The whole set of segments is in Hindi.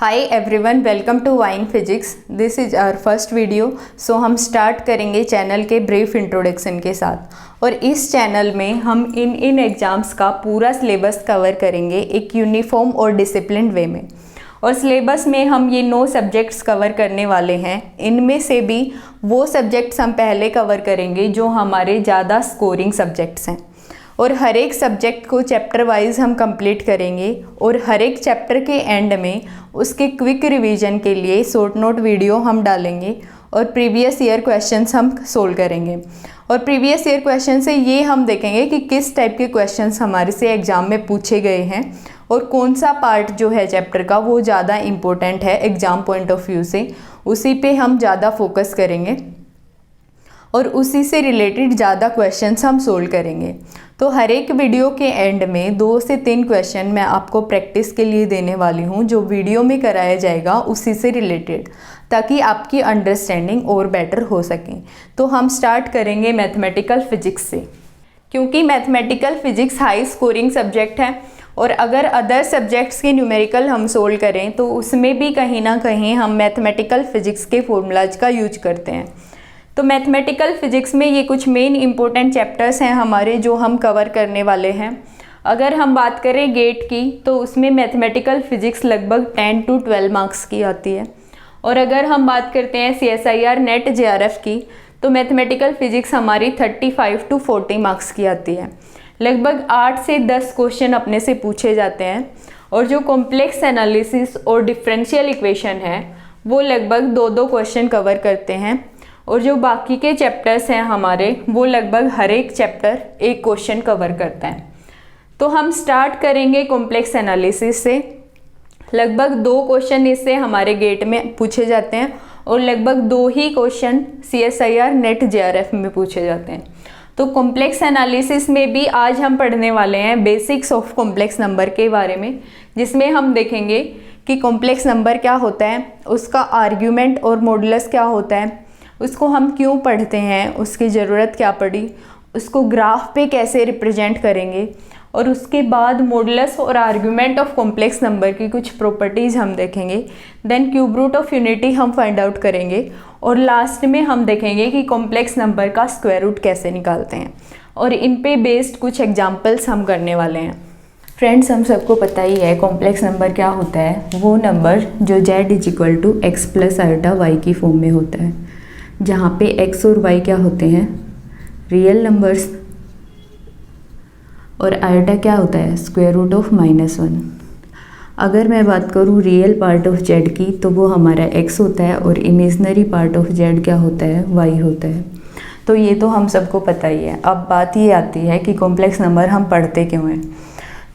Hi everyone, welcome to wing physics. This is our first video. So हम स्टार्ट करेंगे चैनल के ब्रीफ इंट्रोडक्शन के साथ। और इस चैनल में हम इन एग्ज़ाम्स का पूरा सिलेबस कवर करेंगे एक यूनिफॉर्म और डिसिप्लिन्ड वे में। और सिलेबस में हम ये 9 सब्जेक्ट्स कवर करने वाले हैं। इनमें से भी वो सब्जेक्ट्स हम पहले कवर करेंगे जो हमारे ज़्यादा स्कोरिंग सब्जेक्ट्स हैं, और हर एक सब्जेक्ट को चैप्टर वाइज हम कंप्लीट करेंगे। और हर एक चैप्टर के एंड में उसके क्विक रिवीजन के लिए शॉर्ट नोट वीडियो हम डालेंगे और प्रीवियस ईयर क्वेश्चंस हम सोल्व करेंगे। और प्रीवियस ईयर क्वेश्चन से ये हम देखेंगे कि किस टाइप के क्वेश्चंस हमारे से एग्ज़ाम में पूछे गए हैं और कौन सा पार्ट जो है चैप्टर का वो ज़्यादा इम्पोर्टेंट है एग्ज़ाम पॉइंट ऑफ व्यू से, उसी पे हम ज़्यादा फोकस करेंगे और उसी से रिलेटेड ज़्यादा क्वेश्चंस हम सोल्व करेंगे। तो हर एक वीडियो के एंड में 2 से 3 क्वेश्चन मैं आपको प्रैक्टिस के लिए देने वाली हूँ, जो वीडियो में कराया जाएगा उसी से रिलेटेड, ताकि आपकी अंडरस्टैंडिंग और बेटर हो सके। तो हम स्टार्ट करेंगे मैथमेटिकल फिजिक्स से, क्योंकि mathematical physics high scoring subject है। और अगर अदर सब्जेक्ट्स के न्यूमेरिकल हम सोल्व करें तो उसमें भी कहीं ना कहीं हम मैथमेटिकल फिजिक्स के फॉर्मूलाज का यूज करते हैं। तो मैथमेटिकल फिजिक्स में ये कुछ मेन इंपॉर्टेंट चैप्टर्स हैं हमारे जो हम कवर करने वाले हैं। अगर हम बात करें गेट की तो उसमें मैथमेटिकल फिजिक्स लगभग 10 to 12 मार्क्स की आती है। और अगर हम बात करते हैं CSIR नेट JRF की तो मैथमेटिकल फिजिक्स हमारी 35 to 40 मार्क्स की आती है। लगभग 8 से 10 क्वेश्चन अपने से पूछे जाते हैं। और जो कॉम्प्लेक्स एनालिसिस और डिफरेंशियल इक्वेशन है वो लगभग 2-2 क्वेश्चन कवर करते हैं। और जो बाकी के चैप्टर्स हैं हमारे वो लगभग हर एक चैप्टर एक क्वेश्चन कवर करता है। तो हम स्टार्ट करेंगे कॉम्प्लेक्स एनालिसिस से। लगभग 2 क्वेश्चन इससे हमारे गेट में पूछे जाते हैं और लगभग 2 ही क्वेश्चन CSIR नेट JRF में पूछे जाते हैं। तो कॉम्प्लेक्स एनालिसिस में भी आज हम पढ़ने वाले हैं बेसिक्स ऑफ कॉम्प्लेक्स नंबर के बारे में, जिसमें हम देखेंगे कि कॉम्प्लेक्स नंबर क्या होता है, उसका आर्ग्यूमेंट और मॉडुलस क्या होता है, उसको हम क्यों पढ़ते हैं, उसकी ज़रूरत क्या पड़ी, उसको ग्राफ पे कैसे रिप्रेजेंट करेंगे, और उसके बाद मॉडुलस और आर्गुमेंट ऑफ कॉम्प्लेक्स नंबर की कुछ प्रॉपर्टीज़ हम देखेंगे। Then cube root of unity हम फाइंड आउट करेंगे और लास्ट में हम देखेंगे कि कॉम्प्लेक्स नंबर का स्क्वायर रूट कैसे निकालते हैं। और इन पे बेस्ड कुछ एग्जांपल्स हम करने वाले हैं। फ्रेंड्स, हम सबको पता ही है कॉम्प्लेक्स नंबर क्या होता है। वो नंबर जो z = x + i y की फॉर्म में होता है, जहाँ पे x और y क्या होते हैं, रियल नंबर्स, और आयोटा क्या होता है, स्क्वायर रूट ऑफ -1। अगर मैं बात करूँ रियल पार्ट ऑफ z की तो वो हमारा x होता है और इमेजनरी पार्ट ऑफ z क्या होता है, y होता है। तो ये तो हम सबको पता ही है। अब बात ये आती है कि कॉम्प्लेक्स नंबर हम पढ़ते क्यों हैं।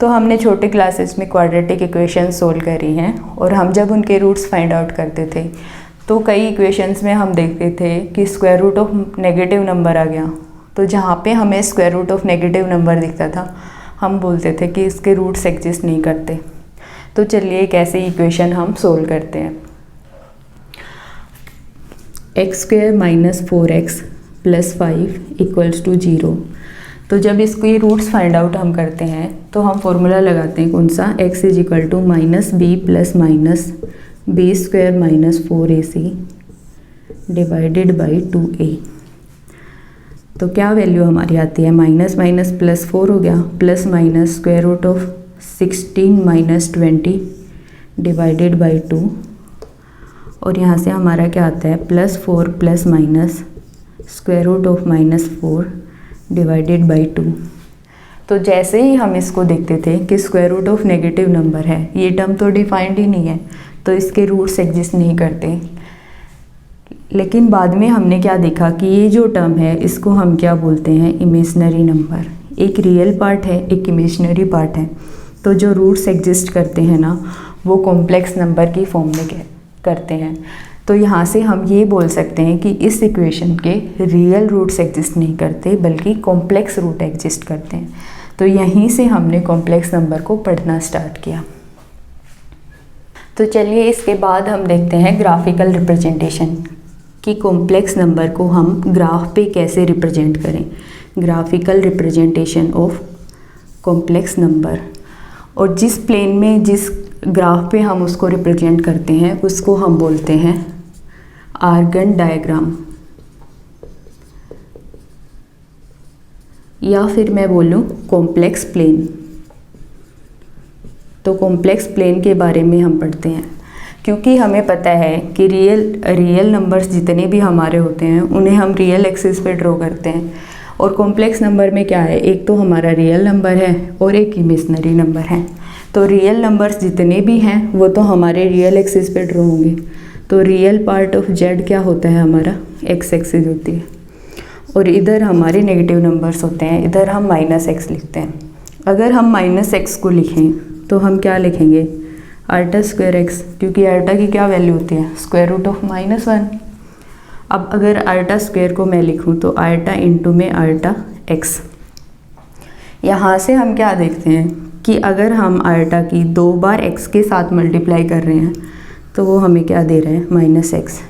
तो हमने छोटे क्लासेस में क्वाड्रेटिक इक्वेशन सोल्व करी हैं, और हम जब उनके रूट्स फाइंड आउट करते थे तो कई इक्वेशंस में हम देखते थे कि square root of negative number आ गया। तो जहाँ पे हमें square root of negative number दिखता था हम बोलते थे कि इसके रूट्स एग्जिस्ट नहीं करते। तो चलिए एक ऐसी इक्वेशन हम सोल्व करते हैं। x² - 4x + 5 = 0। तो जब इसकी रूट्स फाइंड आउट हम करते हैं तो हम फॉर्मूला लगाते हैं कौन सा, x = -b + -b² - 4ac / 2a। तो क्या वैल्यू हमारी आती है, माइनस माइनस प्लस 4 हो गया, plus minus square root of 16 - 20 / 2। और यहाँ से हमारा क्या आता है, +4 + स्क्वायर रूट ऑफ -4 / 2। तो जैसे ही हम इसको देखते थे कि square root of negative number है, ये टर्म तो डिफाइंड ही नहीं है, तो इसके रूट्स एग्जिस्ट नहीं करते। लेकिन बाद में हमने क्या देखा कि ये जो टर्म है इसको हम क्या बोलते हैं, इमेजनरी नंबर। एक रियल पार्ट है, एक इमेजनरी पार्ट है। तो जो रूट्स एग्जिस्ट करते हैं ना, वो कॉम्प्लेक्स नंबर की फॉर्म में करते हैं। तो यहाँ से हम ये बोल सकते हैं कि इस इक्वेशन के रियल रूट्स एग्जिस्ट नहीं करते, बल्कि कॉम्प्लेक्स रूट एग्जिस्ट करते हैं। तो यहीं से हमने कॉम्प्लेक्स नंबर को पढ़ना स्टार्ट किया। तो चलिए इसके बाद हम देखते हैं ग्राफिकल रिप्रेजेंटेशन, कि कॉम्प्लेक्स नंबर को हम ग्राफ पे कैसे रिप्रेजेंट करें। Graphical representation of complex number. और जिस प्लेन में जिस ग्राफ पे हम उसको रिप्रेजेंट करते हैं, उसको हम बोलते हैं आर्गन डायग्राम, या फिर मैं बोलूँ कॉम्प्लेक्स प्लेन। तो कॉम्प्लेक्स प्लेन के बारे में हम पढ़ते हैं, क्योंकि हमें पता है कि रियल नंबर्स जितने भी हमारे होते हैं उन्हें हम रियल एक्सिस पे ड्रॉ करते हैं। और कॉम्प्लेक्स नंबर में क्या है, एक तो हमारा रियल नंबर है और एक इमेजिनरी नंबर है। तो रियल नंबर्स जितने भी हैं वो तो हमारे रियल एक्सिस पे ड्रॉ होंगे। तो रियल पार्ट ऑफ जेड क्या होता है, हमारा एक्स एक्सिस होती है। और इधर हमारे नेगेटिव नंबर्स होते हैं, इधर हम -x लिखते हैं। अगर हम -x को लिखें तो हम क्या लिखेंगे, आल्टा स्क्वायर x, क्योंकि आल्टा की क्या वैल्यू होती है, स्क्वायर रूट ऑफ -1। अब अगर आल्टा स्क्वायर को मैं लिखूं तो आल्टा इंटू में आल्टा x। यहाँ से हम क्या देखते हैं कि अगर हम आल्टा की 2 बार x के साथ मल्टीप्लाई कर रहे हैं तो वो हमें क्या दे रहा है, -x।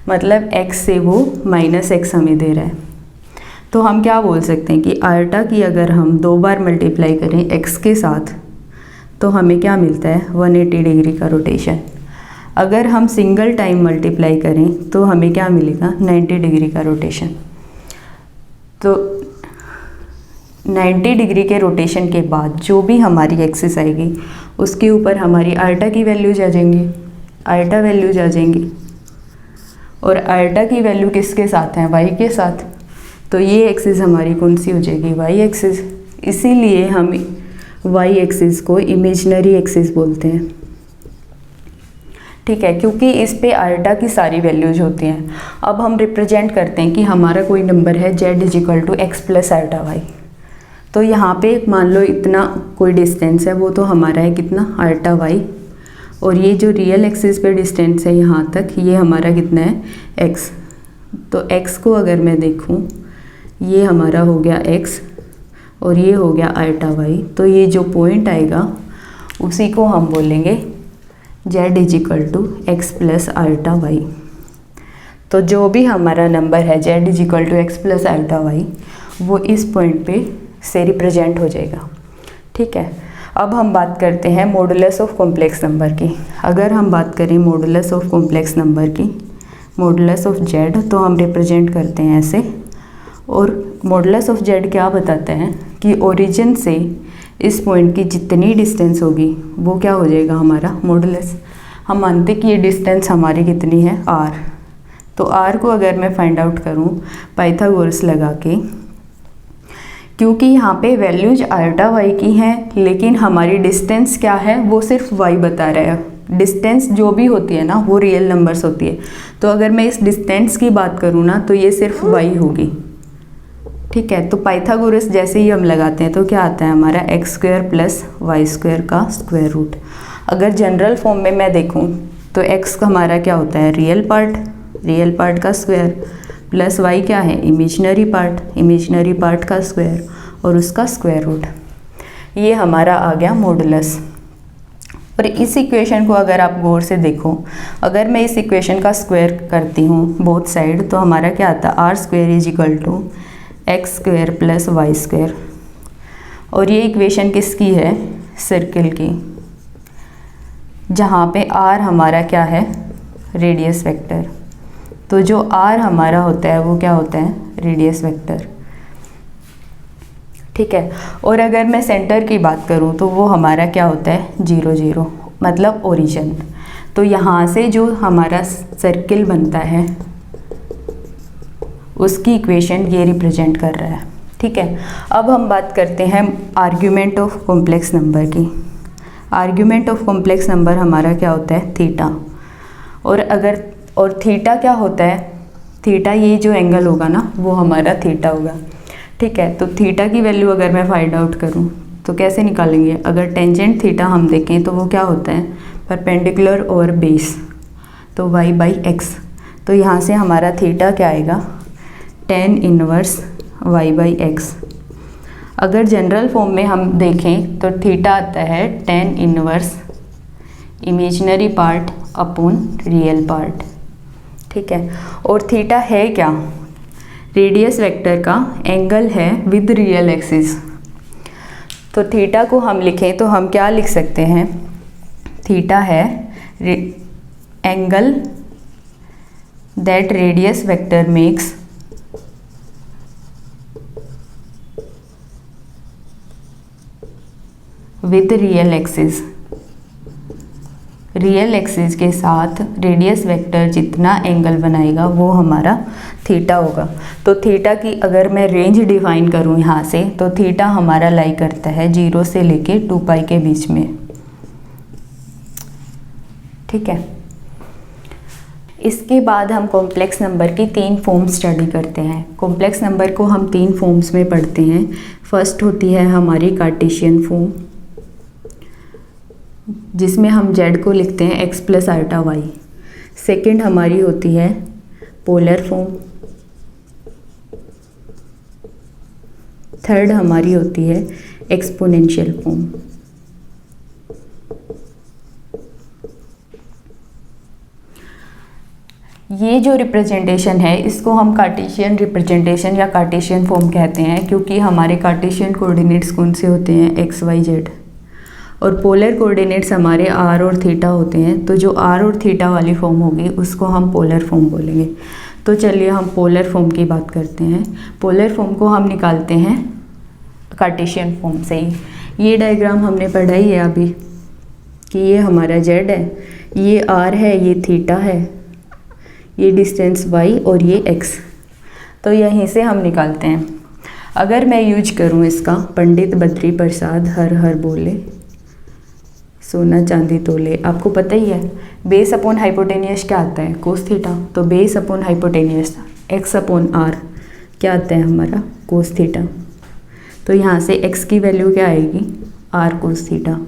मतलब x से वो -x हमें दे रहा है। तो हम क्या बोल सकते हैं कि आल्टा की अगर हम 2 बार मल्टीप्लाई करें x के साथ तो हमें क्या मिलता है, 180 डिग्री का रोटेशन। अगर हम सिंगल टाइम मल्टीप्लाई करें तो हमें क्या मिलेगा, 90 डिग्री का रोटेशन। तो 90 डिग्री के रोटेशन के बाद जो भी हमारी एक्सिस आएगी उसके ऊपर हमारी आल्टा की वैल्यूज आ जाएंगी, आल्टा वैल्यूज आ जाएंगी। और आल्टा की वैल्यू किसके साथ है, y के साथ। तो ये एक्सिस हमारी कौन सी हो जाएगी, y एक्सिस। इसीलिए हम y एक्सिस को इमेजिनरी एक्सिस बोलते हैं, ठीक है, क्योंकि इस पे आल्टा की सारी वैल्यूज होती हैं। अब हम रिप्रेजेंट करते हैं कि हमारा कोई नंबर है z = x + आल्टा y। तो यहाँ पे मान लो इतना कोई डिस्टेंस है, वो तो हमारा है कितना, आल्टा y। और ये जो रियल एक्सिस पे डिस्टेंस है यहाँ तक, ये हमारा कितना है, x। तो x को अगर मैं देखूँ, ये हमारा हो गया x और ये हो गया आल्टा y। तो ये जो पॉइंट आएगा उसी को हम बोलेंगे z = x + आल्टा y। तो जो भी हमारा नंबर है z = x + आल्टा y, वो इस पॉइंट पे से रिप्रेजेंट हो जाएगा, ठीक है। अब हम बात करते हैं मॉडुलस ऑफ कॉम्प्लेक्स नंबर की। अगर हम बात करें मॉडुलस ऑफ कॉम्प्लेक्स नंबर की, मॉडुलस ऑफ z, तो हम रिप्रेजेंट करते हैं ऐसे। और मॉडुलस ऑफ z क्या बताता है कि ओरिजिन से इस पॉइंट की जितनी डिस्टेंस होगी वो क्या हो जाएगा, हमारा मॉडुलस। हम मानते कि ये डिस्टेंस हमारी कितनी है, r। तो r को अगर मैं फाइंड आउट करूँ पाइथागोरस लगा के, क्योंकि यहाँ पे वैल्यूज आल्टा y की हैं लेकिन हमारी डिस्टेंस क्या है, वो सिर्फ y बता रहा है। डिस्टेंस जो भी होती है ना वो रियल नंबर्स होती है। तो अगर मैं इस डिस्टेंस की बात करूँ ना तो ये सिर्फ y होगी, ठीक है। तो पाइथागोरस जैसे ही हम लगाते हैं तो क्या आता है, हमारा x² + y² का स्क्वायर रूट। अगर जनरल फॉर्म में मैं देखूं तो x का हमारा क्या होता है, रियल पार्ट का स्क्वायर, प्लस y क्या है, इमेजिनरी पार्ट का स्क्वायर और उसका स्क्वायर रूट। ये हमारा आ गया मॉडुलस। और इस इक्वेशन को अगर आप गौर से देखो, अगर मैं इस इक्वेशन का स्क्वायर करती हूँ बोथ साइड, तो हमारा क्या आता है, r² = x² + y²। और ये इक्वेशन किसकी है, सर्किल की, जहाँ पे r हमारा क्या है, रेडियस वेक्टर। तो जो r हमारा होता है वो क्या होता है, रेडियस वेक्टर, ठीक है। और अगर मैं सेंटर की बात करूँ तो वो हमारा क्या होता है, 0 0, मतलब ओरिजिन। तो यहाँ से जो हमारा सर्किल बनता है उसकी इक्वेशन ये रिप्रेजेंट कर रहा है, ठीक है। अब हम बात करते हैं आर्ग्यूमेंट ऑफ कॉम्प्लेक्स नंबर की। आर्ग्यूमेंट ऑफ कॉम्प्लेक्स नंबर हमारा क्या होता है, थीटा। और थीटा क्या होता है, थीटा ये जो एंगल होगा ना वो हमारा थीटा होगा, ठीक है। तो थीटा की वैल्यू अगर मैं फाइंड आउट करूँ तो कैसे निकालेंगे, अगर टेंजेंट थीटा हम देखें तो वो क्या होता है, परपेंडिकुलर और बेस, तो y/x। तो यहाँ से हमारा थीटा क्या आएगा, tan इनवर्स y/x। अगर जनरल फॉर्म में हम देखें तो थीटा आता है tan inverse imaginary part upon real part, ठीक है। और थीटा है क्या, रेडियस वेक्टर का एंगल है विद रियल एक्सिस। तो थीटा को हम लिखें तो हम क्या लिख सकते हैं, थीटा है angle that radius vector makes with real axis. Real axis के साथ रेडियस वेक्टर जितना एंगल बनाएगा वो हमारा थीटा होगा। तो थीटा की अगर मैं रेंज डिफाइन करूँ यहाँ से, तो थीटा हमारा लाई करता है 0 से लेके 2 पाई के बीच में। ठीक है, इसके बाद हम कॉम्प्लेक्स नंबर की 3 फॉर्म स्टडी करते हैं। कॉम्प्लेक्स नंबर को हम 3 फॉर्म्स में पढ़ते हैं। फर्स्ट होती है हमारी कार्टेशियन फॉर्म, जिसमें हम z को लिखते हैं x plus iota y. Second हमारी होती है पोलर फॉर्म। थर्ड हमारी होती है एक्सपोनेंशियल फॉर्म। ये जो रिप्रेजेंटेशन है इसको हम कार्टेशियन रिप्रेजेंटेशन या कार्टेशियन फॉर्म कहते हैं, क्योंकि हमारे कार्टेशियन कोऑर्डिनेट्स कौन से होते हैं, एक्स वाई जेड, और पोलर कोऑर्डिनेट्स हमारे आर और थीटा होते हैं। तो जो आर और थीटा वाली फॉर्म होगी उसको हम पोलर फॉर्म बोलेंगे। तो चलिए हम पोलर फॉर्म की बात करते हैं। पोलर फॉर्म को हम निकालते हैं कार्टेशियन फॉर्म से ही। ये डायग्राम हमने पढ़ा ही है अभी कि ये हमारा जेड है, ये आर है, ये थीटा है, ये डिस्टेंस वाई और ये एक्स। तो यहीं से हम निकालते हैं। अगर मैं यूज करूँ इसका, पंडित बद्री प्रसाद हर हर बोले सोना चांदी तोले, आपको पता ही है बेस अपॉन हाइपोटेनियस क्या आता है, कोस थीटा। तो base upon hypotenuse x upon r क्या आता है हमारा, कोस थीटा। तो यहाँ से एक्स की वैल्यू क्या आएगी, आर कोस थीटा।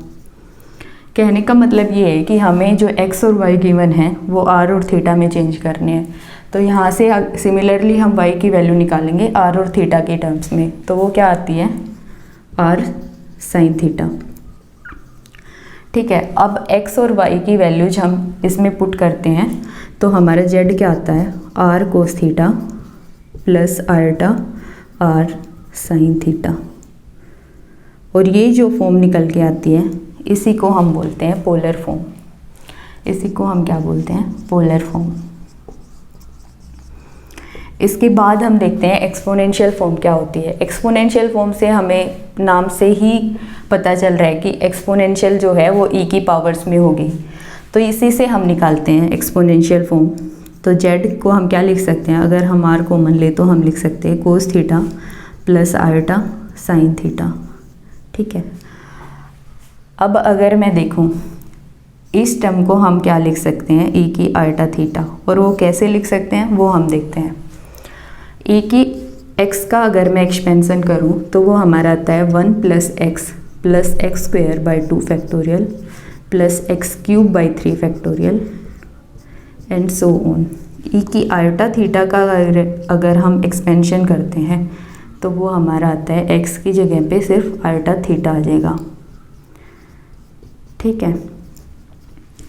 कहने का मतलब ये है कि हमें जो एक्स और वाई गिवन है वो आर और थीटा में चेंज करने हैं। तो यहाँ से सिमिलरली हम वाई की वैल्यू निकालेंगे आर और थीटा के टर्म्स में। तो वो क्या आती है, आर साइन थीटा। ठीक है, अब x और y की वैल्यूज हम इसमें पुट करते हैं तो हमारा z क्या आता है, r कोस theta plus ultra r sine theta. और ये जो फॉर्म निकल के आती है इसी को हम बोलते हैं पोलर फॉर्म। इसी को हम क्या बोलते हैं, पोलर फॉर्म। इसके बाद हम देखते हैं एक्सपोनेंशियल फॉर्म क्या होती है। एक्सपोनेंशियल फॉर्म से हमें नाम से ही पता चल रहा है कि एक्सपोनेंशियल जो है वो e की पावर्स में होगी। तो इसी से हम निकालते हैं एक्सपोनेंशियल फॉर्म। तो z को हम क्या लिख सकते हैं, अगर हम r कॉमन ले तो हम लिख सकते हैं cos theta plus ultra sine theta. ठीक है, अब अगर मैं देखूं इस टर्म को हम क्या लिख सकते हैं, e की आल्टा थीटा। और वो कैसे लिख सकते हैं वो हम देखते हैं। e की x का अगर मैं एक्सपेंसन करूं तो वो हमारा आता है 1 plus x square by 2 factorial plus x cube by 3 factorial and so on. e की आल्टा थीटा का अगर हम एक्सपेंशन करते हैं तो वो हमारा आता है x की जगह पे सिर्फ आल्टा थीटा आ जाएगा। ठीक है,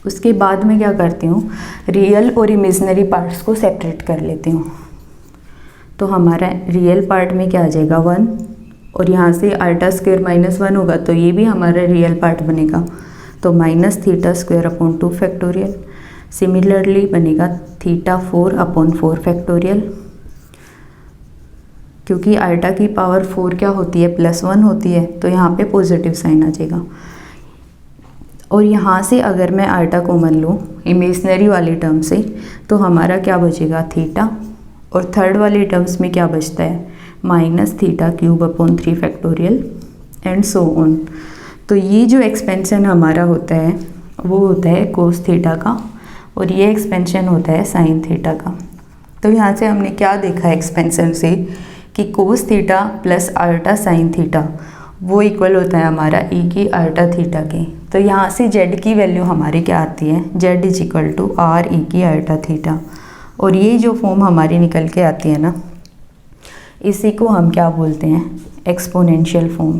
उसके बाद मैं क्या करती हूँ, रियल और इमेजिनरी पार्ट्स को सेपरेट कर लेती हूँ। तो हमारा रियल पार्ट में क्या आ जाएगा 1, और यहाँ से आल्टा स्क्वायर -1 होगा तो ये भी हमारा रियल पार्ट बनेगा। तो minus theta square upon 2 factorial. Similarly बनेगा थीटा 4 अपॉन 4 फैक्टोरियल, क्योंकि आल्टा की पावर 4 क्या होती है, +1 होती है। तो यहाँ पे पॉजिटिव साइन आ जाएगा। और यहाँ से अगर मैं आल्टा कॉमन लूँ इमेजिनरी वाली टर्म से तो हमारा क्या बचेगा, थीटा। और थर्ड वाली टर्म्स में क्या बचता है, minus theta cube upon 3 factorial and so on. तो ये जो एक्सपेंशन हमारा होता है वो होता है कोस थीटा का, और ये एक्सपेंशन होता है साइन थीटा का। तो यहाँ से हमने क्या देखा एक्सपेंशन से कि cos theta plus ultra sine theta वो इक्वल होता है हमारा e की आल्टा थीटा के। तो यहाँ से z की वैल्यू हमारी क्या आती है, z is equal to r e की आल्टा थीटा। और ये जो फॉर्म हमारी निकल के आती है ना, इसी को हम क्या बोलते हैं, एक्सपोनेंशियल फॉर्म।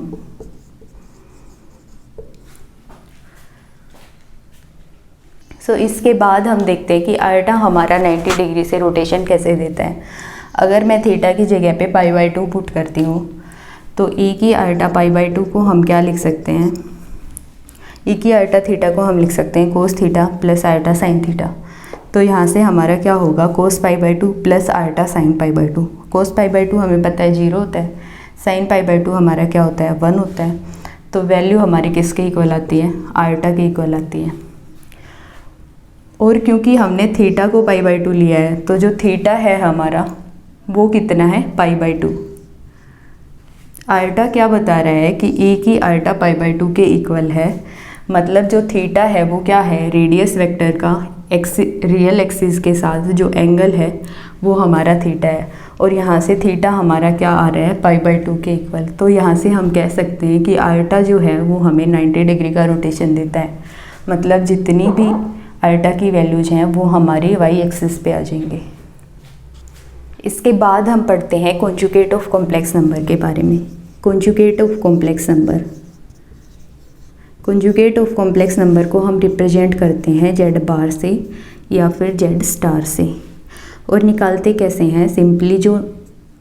सो इसके बाद हम देखते हैं कि आल्टा हमारा 90 डिग्री से रोटेशन कैसे देता है। अगर मैं थीटा की जगह पे π/2 पुट करती हूँ तो e की आल्टा π/2 को हम क्या लिख सकते हैं, ई की आयटा थीटा को हम लिख सकते हैं cos theta plus iota sine theta. तो यहाँ से हमारा क्या होगा, cos pi by 2 plus iota sine pi by 2। Cos pi by 2 हमें पता है 0 होता है, साइन पाई बाई 2 हमारा क्या होता है 1 होता है। तो वैल्यू हमारी किसके इक्वल आती है, आयटा के इक्वल आती है। और क्योंकि हमने थीटा को पाई बाई 2 लिया है तो जो थीटा है हमारा वो कितना है पाई बाई 2। आयटा क्या बता रहा है कि ए की आयटा पाई बाई 2 के इक्वल है, मतलब जो थीटा है वो क्या है, रेडियस वेक्टर का रियल एक्सिस के साथ जो एंगल है वो हमारा थीटा है। और यहाँ से थीटा हमारा क्या आ रहा है पाई बाई 2 के इक्वल। तो यहाँ से हम कह सकते हैं कि आयटा जो है वो हमें 90 डिग्री का रोटेशन देता है, मतलब जितनी भी आयटा की वैल्यूज हैं वो हमारे वाई एक्सिस पे आ जाएंगे। इसके बाद हम पढ़ते हैं कॉन्जुगेट ऑफ कॉम्प्लेक्स नंबर के बारे में। Conjugate of complex number, conjugate of complex number को हम रिप्रेजेंट करते हैं जेड बार से या फिर जेड स्टार से। और निकालते कैसे हैं, सिंपली जो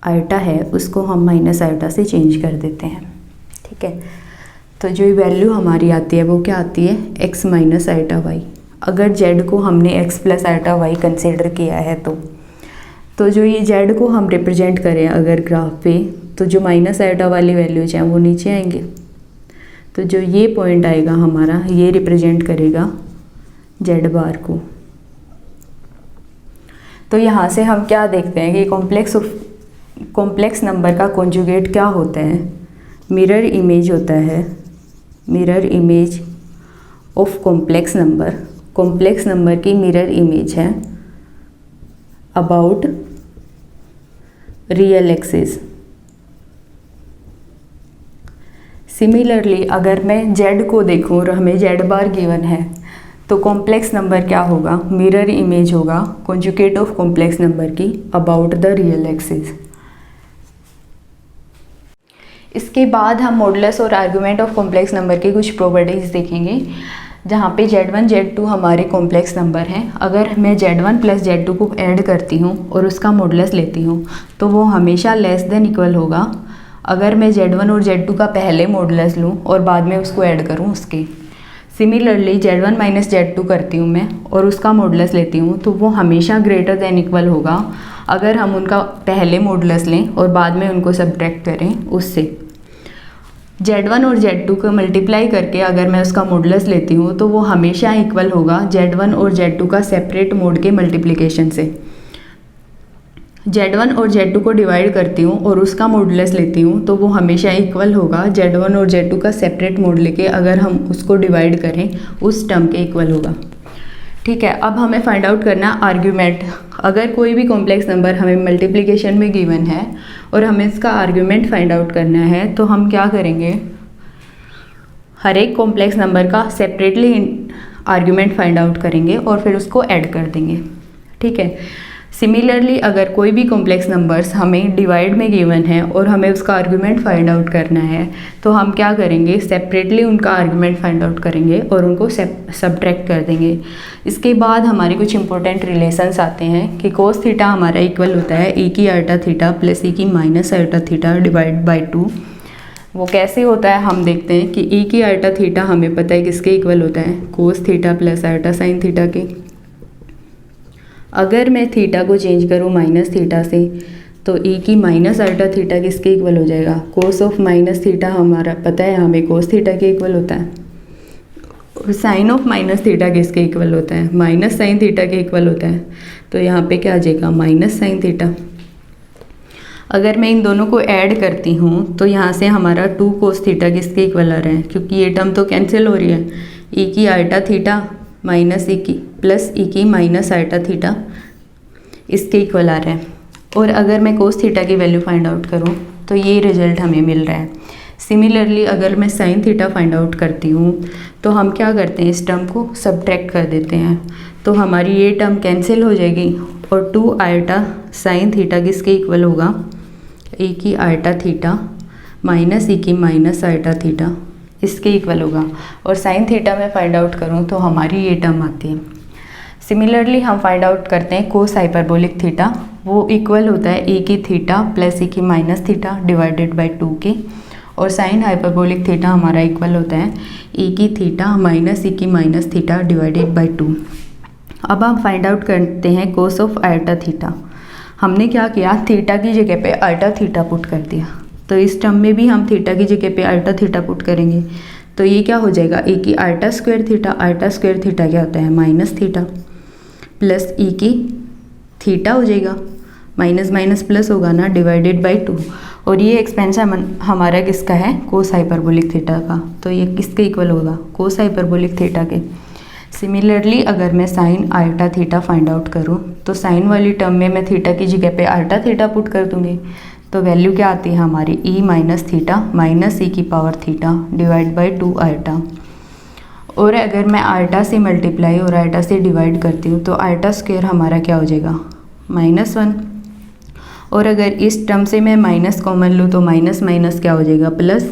आयटा है उसको हम माइनस आयटा से चेंज कर देते हैं। ठीक है, तो जो वैल्यू हमारी आती है वो क्या आती है, x माइनस आयटा वाई। अगर z को हमने x plus iota y consider किया है तो जो ये z को हम रिप्रेजेंट करें अगर ग्राफ पे, तो जो माइनस आयटा वाली वैल्यूज हैं वो नीचे आएंगे। तो जो ये पॉइंट आएगा हमारा ये रिप्रेजेंट करेगा जेड बार को। तो यहाँ से हम क्या देखते हैं कि कॉम्प्लेक्स नंबर का कॉन्जुगेट क्या होता है, मिरर इमेज होता है, mirror image of complex number. Complex number की मिरर इमेज है अबाउट रियल एक्सिस। सिमिलरली अगर मैं z को देखूं और हमें z बार गिवन है तो कॉम्प्लेक्स नंबर क्या होगा, मिरर इमेज होगा कॉन्जुगेट ऑफ कॉम्प्लेक्स नंबर की अबाउट द रियल एक्सिस। इसके बाद हम मॉडुलस और आर्गुमेंट ऑफ कॉम्प्लेक्स नंबर की कुछ प्रॉपर्टीज़ देखेंगे, जहाँ पे z1 z2 हमारे कॉम्प्लेक्स नंबर हैं। अगर मैं z1 प्लस z2 को ऐड करती हूँ और उसका मॉडुलस लेती हूँ तो वो हमेशा लेस देन इक्वल होगा अगर मैं z1 और z2 का पहले मॉडुलस लूँ और बाद में उसको ऐड करूँ उसके। सिमिलरली z1 माइनस z2 करती हूँ मैं और उसका मॉडुलस लेती हूँ तो वो हमेशा ग्रेटर देन इक्वल होगा अगर हम उनका पहले मॉडुलस लें और बाद में उनको सब्ट्रैक्ट करें उससे। z1 और z2 को मल्टीप्लाई करके अगर मैं उसका मॉडुलस लेती हूँ तो वो हमेशा इक्वल होगा z1 और z2 का सेपरेट मोड के मल्टीप्लिकेशन से। z1 और z2 को डिवाइड करती हूँ और उसका मॉडुलस लेती हूँ तो वो हमेशा इक्वल होगा z1 और z2 का सेपरेट मोड लेके अगर हम उसको डिवाइड करें उस टर्म के इक्वल होगा। ठीक है, अब हमें फाइंड आउट करना आर्ग्यूमेंट। अगर कोई भी कॉम्प्लेक्स नंबर हमें मल्टीप्लिकेशन में गिवन है और हमें इसका आर्ग्यूमेंट फाइंड आउट करना है तो हम क्या करेंगे, हर एक कॉम्प्लेक्स नंबर का सेपरेटली आर्ग्यूमेंट फाइंड आउट करेंगे और फिर उसको ऐड कर देंगे। ठीक है, सिमिलरली अगर कोई भी कॉम्प्लेक्स नंबर्स हमें डिवाइड में गिवन है और हमें उसका आर्ग्यूमेंट फाइंड आउट करना है तो हम क्या करेंगे, सेपरेटली उनका आर्ग्यूमेंट फाइंड आउट करेंगे और उनको सब्ट्रैक्ट कर देंगे। इसके बाद हमारे कुछ इंपॉर्टेंट रिलेशंस आते हैं कि कोस थीटा हमारा इक्वल होता है ए की आयटा थीटा प्लस ए की minus eta theta divide by 2। वो कैसे होता है हम देखते हैं कि ए की आयटा थीटा हमें पता है किसके इक्वल होता है, cos theta plus iota sine theta के। अगर मैं थीटा को चेंज करूँ माइनस थीटा से तो ए की माइनस आयटा थीटा किसके इक्वल हो जाएगा, कोस ऑफ माइनस थीटा हमारा पता है हमें कोस थीटा के इक्वल होता है। और साइन ऑफ माइनस थीटा किसके इक्वल होता है, माइनस साइन थीटा के इक्वल होता है। तो यहाँ पे क्या आ जाएगा माइनस साइन थीटा। अगर मैं इन दोनों को ऐड करती हूँ तो यहाँ से हमारा 2 कोस थीटा किसके इक्वल आ रहा है, क्योंकि ये टर्म तो कैंसिल हो रही है। ए की आयटा थीटा माइनस ए की प्लस ए की माइनस आयटा थीटा इसके इक्वल आ रहा है। और अगर मैं कोस थीटा की वैल्यू फाइंड आउट करूँ तो ये रिजल्ट हमें मिल रहा है। सिमिलरली अगर मैं साइन थीटा फाइंड आउट करती हूँ तो हम क्या करते हैं, इस टर्म को सब्ट्रैक्ट कर देते हैं तो हमारी ये टर्म कैंसिल हो जाएगी और 2 आयटा साइन थीटा किसके इक्वल होगा, ए की आयटा थीटा माइनस ए की माइनस आयटा थीटा इसके इक्वल होगा। और साइन थीटा में फाइंड आउट करूँ तो हमारी ये टर्म आती है। सिमिलरली हम फाइंड आउट करते हैं कोस हाइपरबोलिक थीटा, वो इक्वल होता है ए की थीटा प्लस ए की माइनस थीटा डिवाइडेड बाई 2 के। और साइन हाइपरबोलिक थीटा हमारा इक्वल होता है e की थीटा माइनस e की माइनस थीटा डिवाइडेड बाई 2। अब हम फाइंड आउट करते हैं कोस ऑफ आयोटा थीटा। हमने क्या किया, थीटा की जगह पे आयोटा थीटा पुट कर दिया, तो इस टर्म में भी हम थीटा की जगह पे आयोटा थीटा पुट करेंगे। तो ये क्या हो जाएगा, e की iota square theta, iota square theta क्या होता है माइनस थीटा, प्लस e की थीटा हो जाएगा, माइनस माइनस प्लस होगा ना, डिवाइडेड बाई 2। और ये एक्सपेंशन हमारा किसका है, कोस हाइपरबोलिक थीटा का, तो ये किसके इक्वल होगा, कोस हाइपरबोलिक थीटा के। सिमिलरली अगर मैं sine iota theta find out करूँ तो साइन वाली टर्म में मैं थीटा की जगह पे आयोटा थीटा पुट कर दूँगी, तो वैल्यू क्या आती है हमारी e minus theta minus e की power theta divide by 2 iota. और अगर मैं आयोटा से मल्टीप्लाई और आयोटा से डिवाइड करती हूँ तो आयोटा स्क्वायर हमारा क्या हो जाएगा -1। और अगर इस टर्म से मैं माइनस कॉमन लूँ तो माइनस माइनस क्या हो जाएगा प्लस,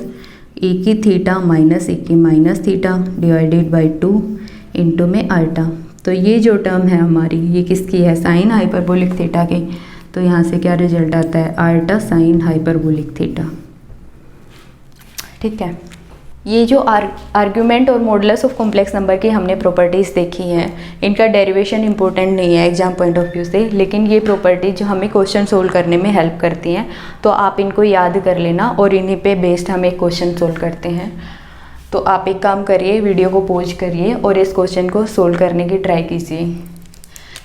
e की थीटा माइनस e की minus theta divided by 2 into में आयोटा। तो ये जो टर्म है हमारी ये किसकी है, साइन हाइपरबोलिक थीटा की। तो यहाँ से क्या रिजल्ट आता है, आयोटा साइन हाइपरबोलिक थीटा। ठीक है, ये जो आर्ग्यूमेंट और मॉडुलस ऑफ कॉम्प्लेक्स नंबर की हमने प्रॉपर्टीज़ देखी हैं, इनका डेरिवेशन इंपॉर्टेंट नहीं है एग्जाम पॉइंट ऑफ व्यू से, लेकिन ये प्रॉपर्टीज जो हमें क्वेश्चन सोल्व करने में हेल्प करती हैं, तो आप इनको याद कर लेना और इन्हीं पे बेस्ड हम एक क्वेश्चन सोल्व करते हैं। तो आप एक काम करिए, वीडियो को पॉज करिए और इस क्वेश्चन को सोल्व करने की ट्राई कीजिए।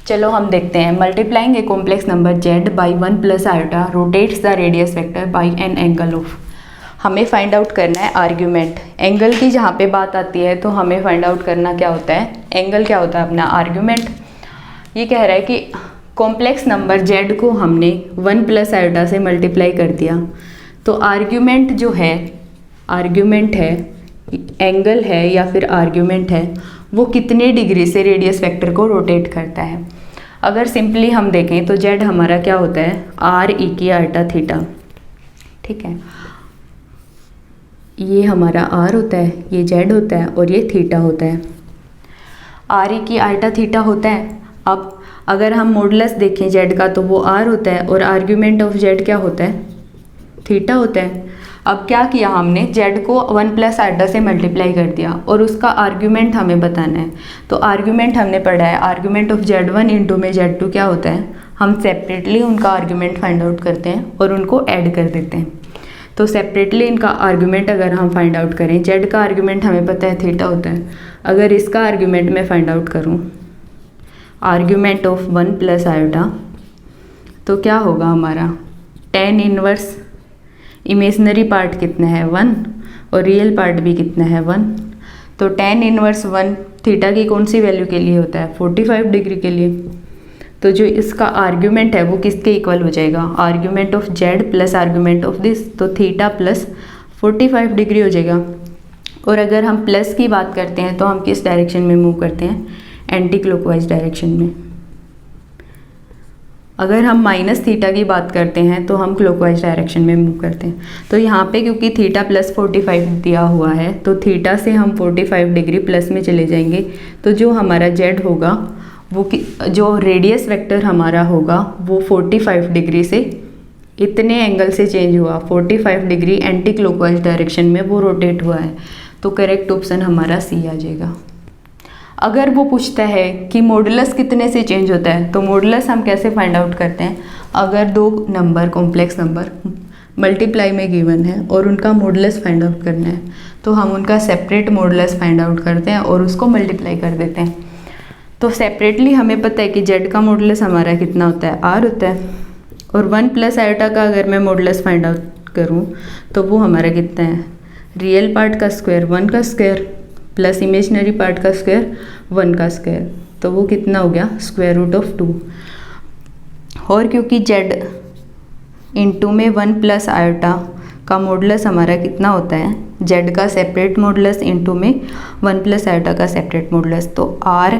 चलो हम देखते हैं। Multiplying a complex number z by 1 plus iota rotates the radius vector by an angle of. हमें फाइंड आउट करना है आर्ग्यूमेंट। एंगल की जहाँ पे बात आती है तो हमें फाइंड आउट करना क्या होता है, एंगल क्या होता है अपना आर्ग्यूमेंट। ये कह रहा है कि कॉम्प्लेक्स नंबर z को हमने 1 प्लस आयोटा से मल्टीप्लाई कर दिया, तो आर्ग्यूमेंट जो है, आर्ग्यूमेंट है, एंगल है या फिर आर्ग्यूमेंट है, वो कितने डिग्री से रेडियस वेक्टर को रोटेट करता है। अगर सिंपली हम देखें तो z हमारा क्या होता है, r e की आयोटा थीटा। ठीक है, ये हमारा r होता है, ये z होता है और ये थीटा होता है। r e की आयोटा थीटा होता है। अब अगर हम मॉडुलस देखें z का तो वो r होता है और आर्ग्यूमेंट ऑफ z क्या होता है, थीटा होता है। अब क्या किया हमने, z को 1 प्लस आयोटा से मल्टीप्लाई कर दिया और उसका आर्ग्यूमेंट हमें बताना है। तो आर्ग्यूमेंट हमने पढ़ा है, आर्ग्यूमेंट ऑफ z1 इंटू में z2 क्या होता है, हम सेपरेटली उनका आर्ग्यूमेंट फाइंड आउट करते हैं और उनको ऐड कर देते हैं। तो सेपरेटली इनका आर्ग्यूमेंट अगर हम फाइंड आउट करें, z का आर्ग्यूमेंट हमें पता है थीटा होता है। अगर इसका आर्ग्यूमेंट मैं फाइंड आउट करूं, आर्ग्यूमेंट ऑफ 1 प्लस आयोटा, तो क्या होगा हमारा tan इनवर्स, इमेजनरी पार्ट कितना है 1 और रियल पार्ट भी कितना है 1। तो tan इनवर्स 1 थीटा की कौन सी वैल्यू के लिए होता है, 45 डिग्री के लिए। तो जो इसका आर्ग्यूमेंट है वो किसके इक्वल हो जाएगा, argument of z plus argument of this, तो थीटा प्लस 45 डिग्री हो जाएगा। और अगर हम प्लस की बात करते हैं तो हम किस डायरेक्शन में मूव करते हैं, एंटी क्लॉकवाइज डायरेक्शन में। अगर हम माइनस थीटा की बात करते हैं तो हम क्लॉकवाइज डायरेक्शन में मूव करते हैं। तो यहाँ पे क्योंकि थीटा प्लस 45 दिया हुआ है तो थीटा से हम 45 डिग्री प्लस में चले जाएंगे, तो जो हमारा z होगा वो जो रेडियस वेक्टर हमारा होगा वो 45 डिग्री से इतने एंगल से चेंज हुआ, 45 डिग्री एंटी क्लॉकवाइज डायरेक्शन में वो रोटेट हुआ है। तो करेक्ट ऑप्शन हमारा सी आ जाएगा। अगर वो पूछता है कि मॉडुलस कितने से चेंज होता है, तो मॉडुलस हम कैसे फाइंड आउट करते हैं, अगर दो नंबर कॉम्प्लेक्स नंबर मल्टीप्लाई में गिवन है और उनका मॉडुलस फाइंड आउट करना है तो हम उनका सेपरेट मॉडुलस फाइंड आउट करते हैं और उसको मल्टीप्लाई कर देते हैं। तो सेपरेटली हमें पता है कि z का मॉडुलस हमारा कितना होता है, r होता है। और 1 प्लस आयोटा का अगर मैं मॉडुलस फाइंड आउट करूँ तो वो हमारा कितना है, रियल पार्ट का स्क्वायर 1 का स्क्वायर प्लस इमेजनरी पार्ट का स्क्वायर 1 का स्क्वायर, तो वो कितना हो गया, स्क्वायर रूट ऑफ 2। और क्योंकि z इंटू में 1 प्लस आयोटा का मॉडुलस हमारा कितना होता है, z का सेपरेट मॉडुलस इंटू में 1 प्लस आयोटा का सेपरेट मॉडुलस, तो r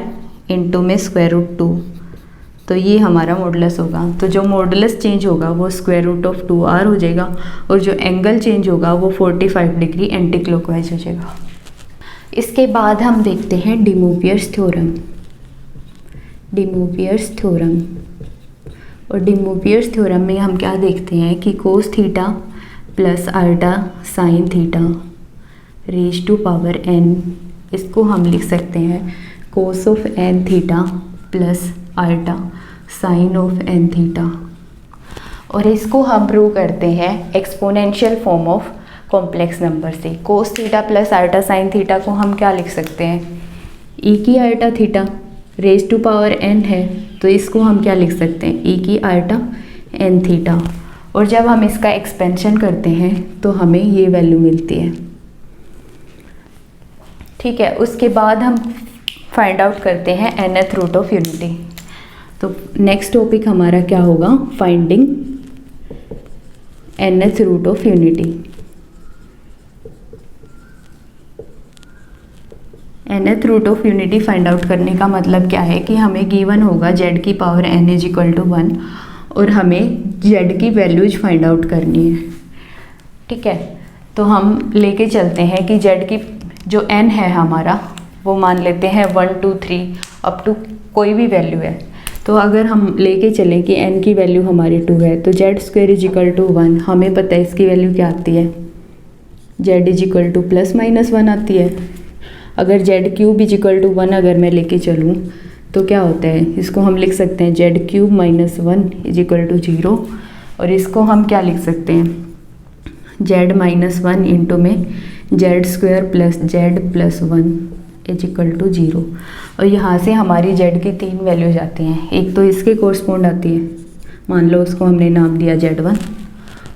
इंटू में स्क्वायर रूट 2, तो ये हमारा मॉडुलस होगा। तो जो मॉडुलस चेंज होगा वो स्क्वायर रूट ऑफ 2r हो जाएगा और जो एंगल चेंज होगा वो 45 डिग्री एंटी क्लॉकवाइज हो जाएगा। इसके बाद हम देखते हैं डिमोवियर्स थ्योरम। डिमोवियर्स थ्योरम, और डिमोवियर्स थ्योरम में हम क्या देखते हैं कि cos theta plus ultra sine theta raise to power n, इसको हम लिख सकते हैं cos of n theta plus ultra sine of n theta. और इसको हम प्रूव करते हैं exponential form of complex number से। Cos theta plus ultra sine theta को हम क्या लिख सकते हैं, e की iota theta raise to power n है, तो इसको हम क्या लिख सकते हैं, e की आल्टा n थीटा। और जब हम इसका एक्सपेंशन करते हैं तो हमें ये वैल्यू मिलती है। ठीक है, उसके बाद हम फाइंड आउट करते हैं nth रूट ऑफ यूनिटी। तो नेक्स्ट टॉपिक हमारा क्या होगा, finding nth root of unity. nth root of unity find out करने का मतलब क्या है कि हमें गिवन होगा z की power n is equal to 1 और हमें z की वैल्यूज फाइंड आउट करनी है। ठीक है, तो हम लेके चलते हैं कि z की जो n है हमारा वो मान लेते हैं 1 2 3 अप टू कोई भी वैल्यू है। तो अगर हम लेके चलें कि n की वैल्यू हमारी 2 है तो z square is equal to 1, हमें पता है इसकी वैल्यू क्या आती है, z is equal to plus minus 1 आती है। अगर z cube is equal to 1 अगर मैं लेके चलूँ तो क्या होता है, इसको हम लिख सकते हैं z cube minus 1 is equal to 0। और इसको हम क्या लिख सकते हैं, z माइनस 1 इंटू में z square plus z plus 1 is equal to 0। और यहाँ से हमारी z की 3 वैल्यूज आती हैं। एक तो इसके कोरस्पॉन्ड आती है, मान लो उसको हमने नाम दिया z1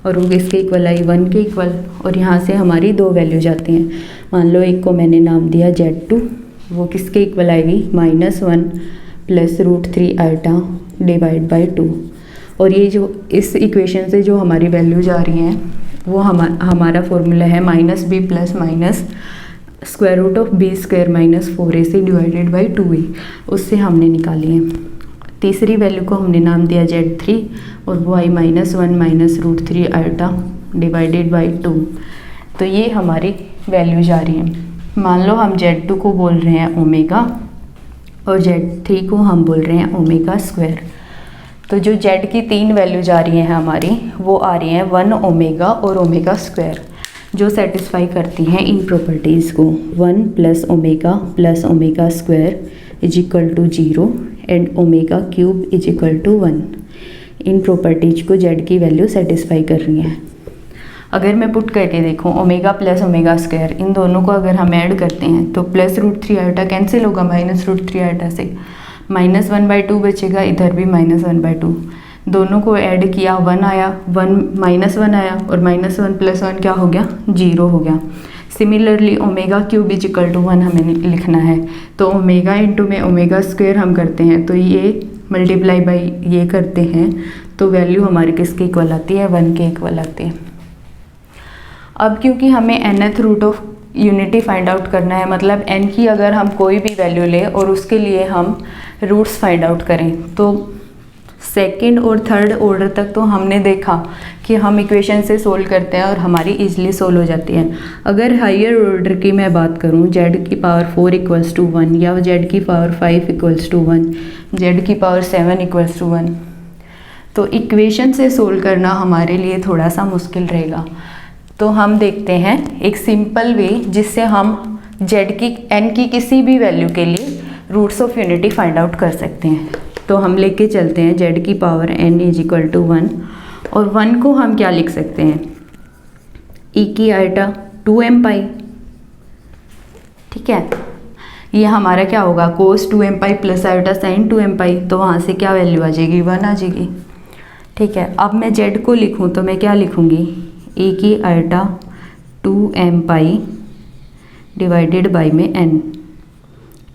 और वो किसके इक्वल आई 1 के इक्वल। और यहाँ से हमारी 2 वैल्यूज आती हैं, मान लो एक को मैंने नाम दिया z2, वो किसके इक्वल आएगी -1 प्लस √3 आल्टा डिवाइड बाई 2। और ये जो इस इक्वेशन से जो हमारी वैल्यूज आ रही हैं वो हमारा फॉर्मूला है -b plus minus square root of b square minus 4ac divided by 2a, उससे हमने निकाली है। तीसरी वैल्यू को हमने नाम दिया z3 और वो आई -1 माइनस √3 आल्टा डिवाइडेड बाई 2। तो ये हमारी वैल्यूज आ रही हैं। मान लो हम z2 को बोल रहे हैं ओमेगा और z3 को हम बोल रहे हैं ओमेगा स्क्वायर। तो जो z की 3 वैल्यूज आ रही हैं हमारी वो आ रही हैं 1 ओमेगा और ओमेगा स्क्वायर, जो सेटिस्फाई करती हैं इन प्रॉपर्टीज़ को। 1 plus omega square is equal to 0 and omega cube is equal to 1। इन प्रॉपर्टीज को z की वैल्यू सेटिस्फाई कर रही हैं। अगर मैं पुट करके देखूँ ओमेगा प्लस ओमेगा स्क्वायर, इन दोनों को अगर हम ऐड करते हैं तो प्लस √3 आल्टा कैंसिल होगा माइनस √3 आल्टा से, -1/2 बचेगा, इधर भी -1/2। दोनों को ऐड किया 1 आया, 1 आया और -1 प्लस 1 क्या हो गया, 0 हो गया। Similarly omega cube is equal to 1 हमें लिखना है, तो ओमेगा इंटू में ओमेगा स्क्वायर हम करते हैं तो ये मल्टीप्लाई बाई ये करते हैं तो वैल्यू हमारी किसके इक्वल आती है, 1 के इक्वल आती है। अब क्योंकि हमें nth root of unity find out करना है, मतलब n की अगर हम कोई भी वैल्यू लें और उसके लिए हम रूट्स फाइंड आउट करें, तो सेकंड और थर्ड ऑर्डर तक तो हमने देखा कि हम इक्वेशन से सोल्व करते हैं और हमारी इजीली सोल्व हो जाती है। अगर हायर ऑर्डर की मैं बात करूं, z की पावर 4 इक्वल्स टू 1 या z की पावर 5 इक्वल्स टू 1, z की पावर 7 इक्वल्स टू 1, तो इक्वेशन से सोल्व करना हमारे लिए थोड़ा सा मुश्किल रहेगा। तो हम देखते हैं एक सिंपल वे जिससे हम z की n की किसी भी वैल्यू के लिए roots of unity find out कर सकते हैं। तो हम लेके चलते हैं z की power n is equal to 1 और 1 को हम क्या लिख सकते हैं, e की आल्टा 2m पाई। ठीक है, ये हमारा क्या होगा, cos 2m pi plus ultra sine 2m pi, तो वहाँ से क्या वैल्यू आ जाएगी, 1 आ जाएगी। ठीक है, अब मैं z को लिखूँ तो मैं क्या लिखूँगी, e की ultra 2m pi divided by में n।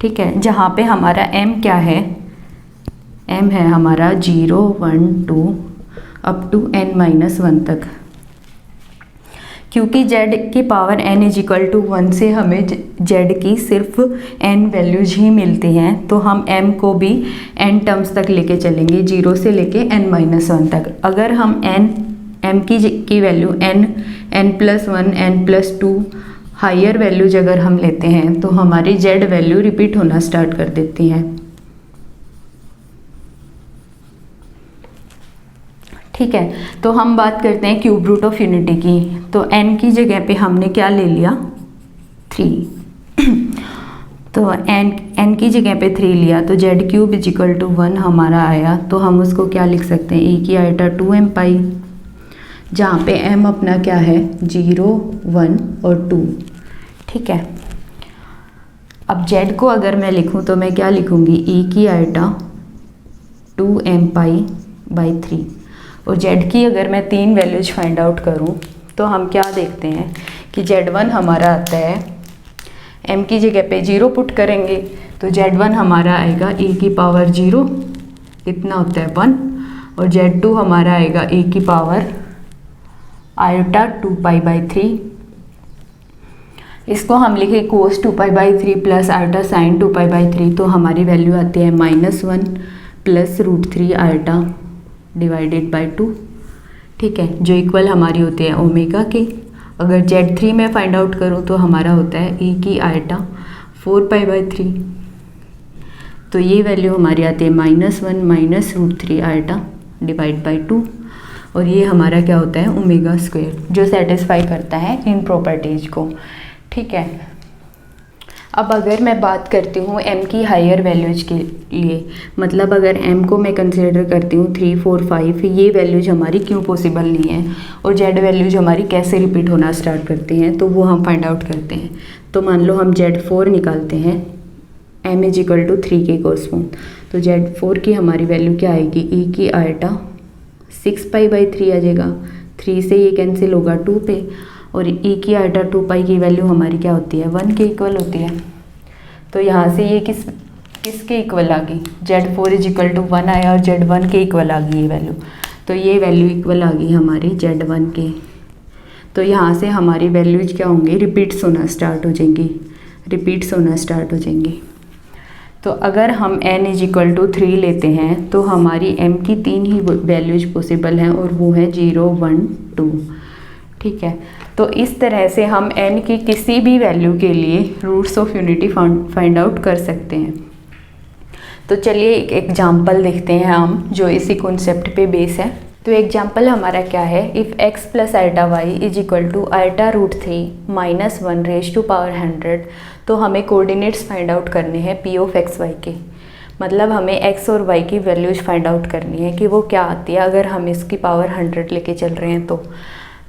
ठीक है, जहाँ पे हमारा m क्या है, m है हमारा 0 1 2 अप टू n-1 तक। क्योंकि z की power n is equal to 1 से हमें z की सिर्फ n वैल्यूज ही मिलती हैं, तो हम m को भी n टर्म्स तक लेके चलेंगे, 0 से लेके n-1 तक। अगर हम m की value n+1 n+2 higher values अगर हम लेते हैं तो हमारी z वैल्यू रिपीट होना स्टार्ट कर देती हैं। ठीक है, तो हम बात करते हैं क्यूब रूट ऑफ यूनिटी की। तो n की जगह पे हमने क्या ले लिया, 3। तो n की जगह पे 3 लिया तो z क्यूब इजिकल टू 1 हमारा आया। तो हम उसको क्या लिख सकते हैं, e की आइटा 2m पाई, जहाँ पे m अपना क्या है 0, 1 और 2। ठीक है, अब z को अगर मैं लिखूँ तो मैं क्या लिखूँगी, e की आइटा 2m पाई बाई 3। और z की अगर मैं 3 वैल्यूज फाइंड आउट करूँ तो हम क्या देखते हैं कि z1 हमारा आता है, m की जगह पे 0 पुट करेंगे तो z1 हमारा आएगा e की पावर 0, इतना होता है 1। और z2 हमारा आएगा e की पावर आयोटा 2 पाई बाई 3। इसको हम लिखे कोस 2 pi by 3 plus iota sine 2 pi by 3, तो हमारी वैल्यू आती है -1 प्लस √3 आयोटा डिवाइडेड बाई 2। ठीक है, जो इक्वल हमारी होती है ओमेगा की। अगर z3 में फाइंड आउट करूँ तो हमारा होता है e की आयोटा 4 पाई बाई 3। तो ये वैल्यू हमारी आती है -1 माइनस √3 आयोटा डिवाइड बाई 2। और ये हमारा क्या होता है ओमेगा स्क्वायर, जो सेटिस्फाई करता है इन प्रॉपर्टीज़ को। ठीक है, अब अगर मैं बात करती हूँ m की हायर वैल्यूज के लिए, मतलब अगर m को मैं कंसिडर करती हूँ 3, 4, 5, ये वैल्यूज हमारी क्यों पॉसिबल नहीं है और z वैल्यूज हमारी कैसे रिपीट होना स्टार्ट करती हैं, तो वो हम फाइंड आउट करते हैं। तो मान लो हम z4 निकालते हैं m इजिकल टू 3 के कोर्सपोंड, तो z4 की हमारी वैल्यू क्या आएगी, e की आयोटा 6 पाई बाई 3 आ जाएगा। 3 से ये कैंसिल होगा 2 पे, और e की आयोटा 2 पाई की वैल्यू हमारी क्या होती है 1 के इक्वल होती है। तो यहाँ से ये किसके इक्वल आ गई, z4 इजिकल टू 1 आया और z1 के इक्वल आ गई ये वैल्यू। तो ये वैल्यू इक्वल आ गई हमारी z1 के। तो यहाँ से हमारी वैल्यूज क्या होंगी, रिपीट्स होना स्टार्ट हो जाएंगी। तो अगर हम n इजिकल टू 3 लेते हैं तो हमारी m की 3 ही वैल्यूज पॉसिबल हैं, और वो है 0, 1, 2। ठीक है, तो इस तरह से हम n की किसी भी वैल्यू के लिए roots of unity find out कर सकते हैं। तो चलिए एक एग्जांपल देखते हैं हम, जो इसी कॉन्सेप्ट पे बेस है। तो एग्जांपल हमारा क्या है, if x plus iota y is equal to iota √3 minus 1 raise to power 100। तो हमें कोऑर्डिनेट्स फाइंड आउट करने हैं p ऑफ x y के, मतलब हमें x और y की वैल्यूज फाइंड आउट करनी है कि वो क्या आती है अगर हम इसकी पावर 100 लेके चल रहे हैं।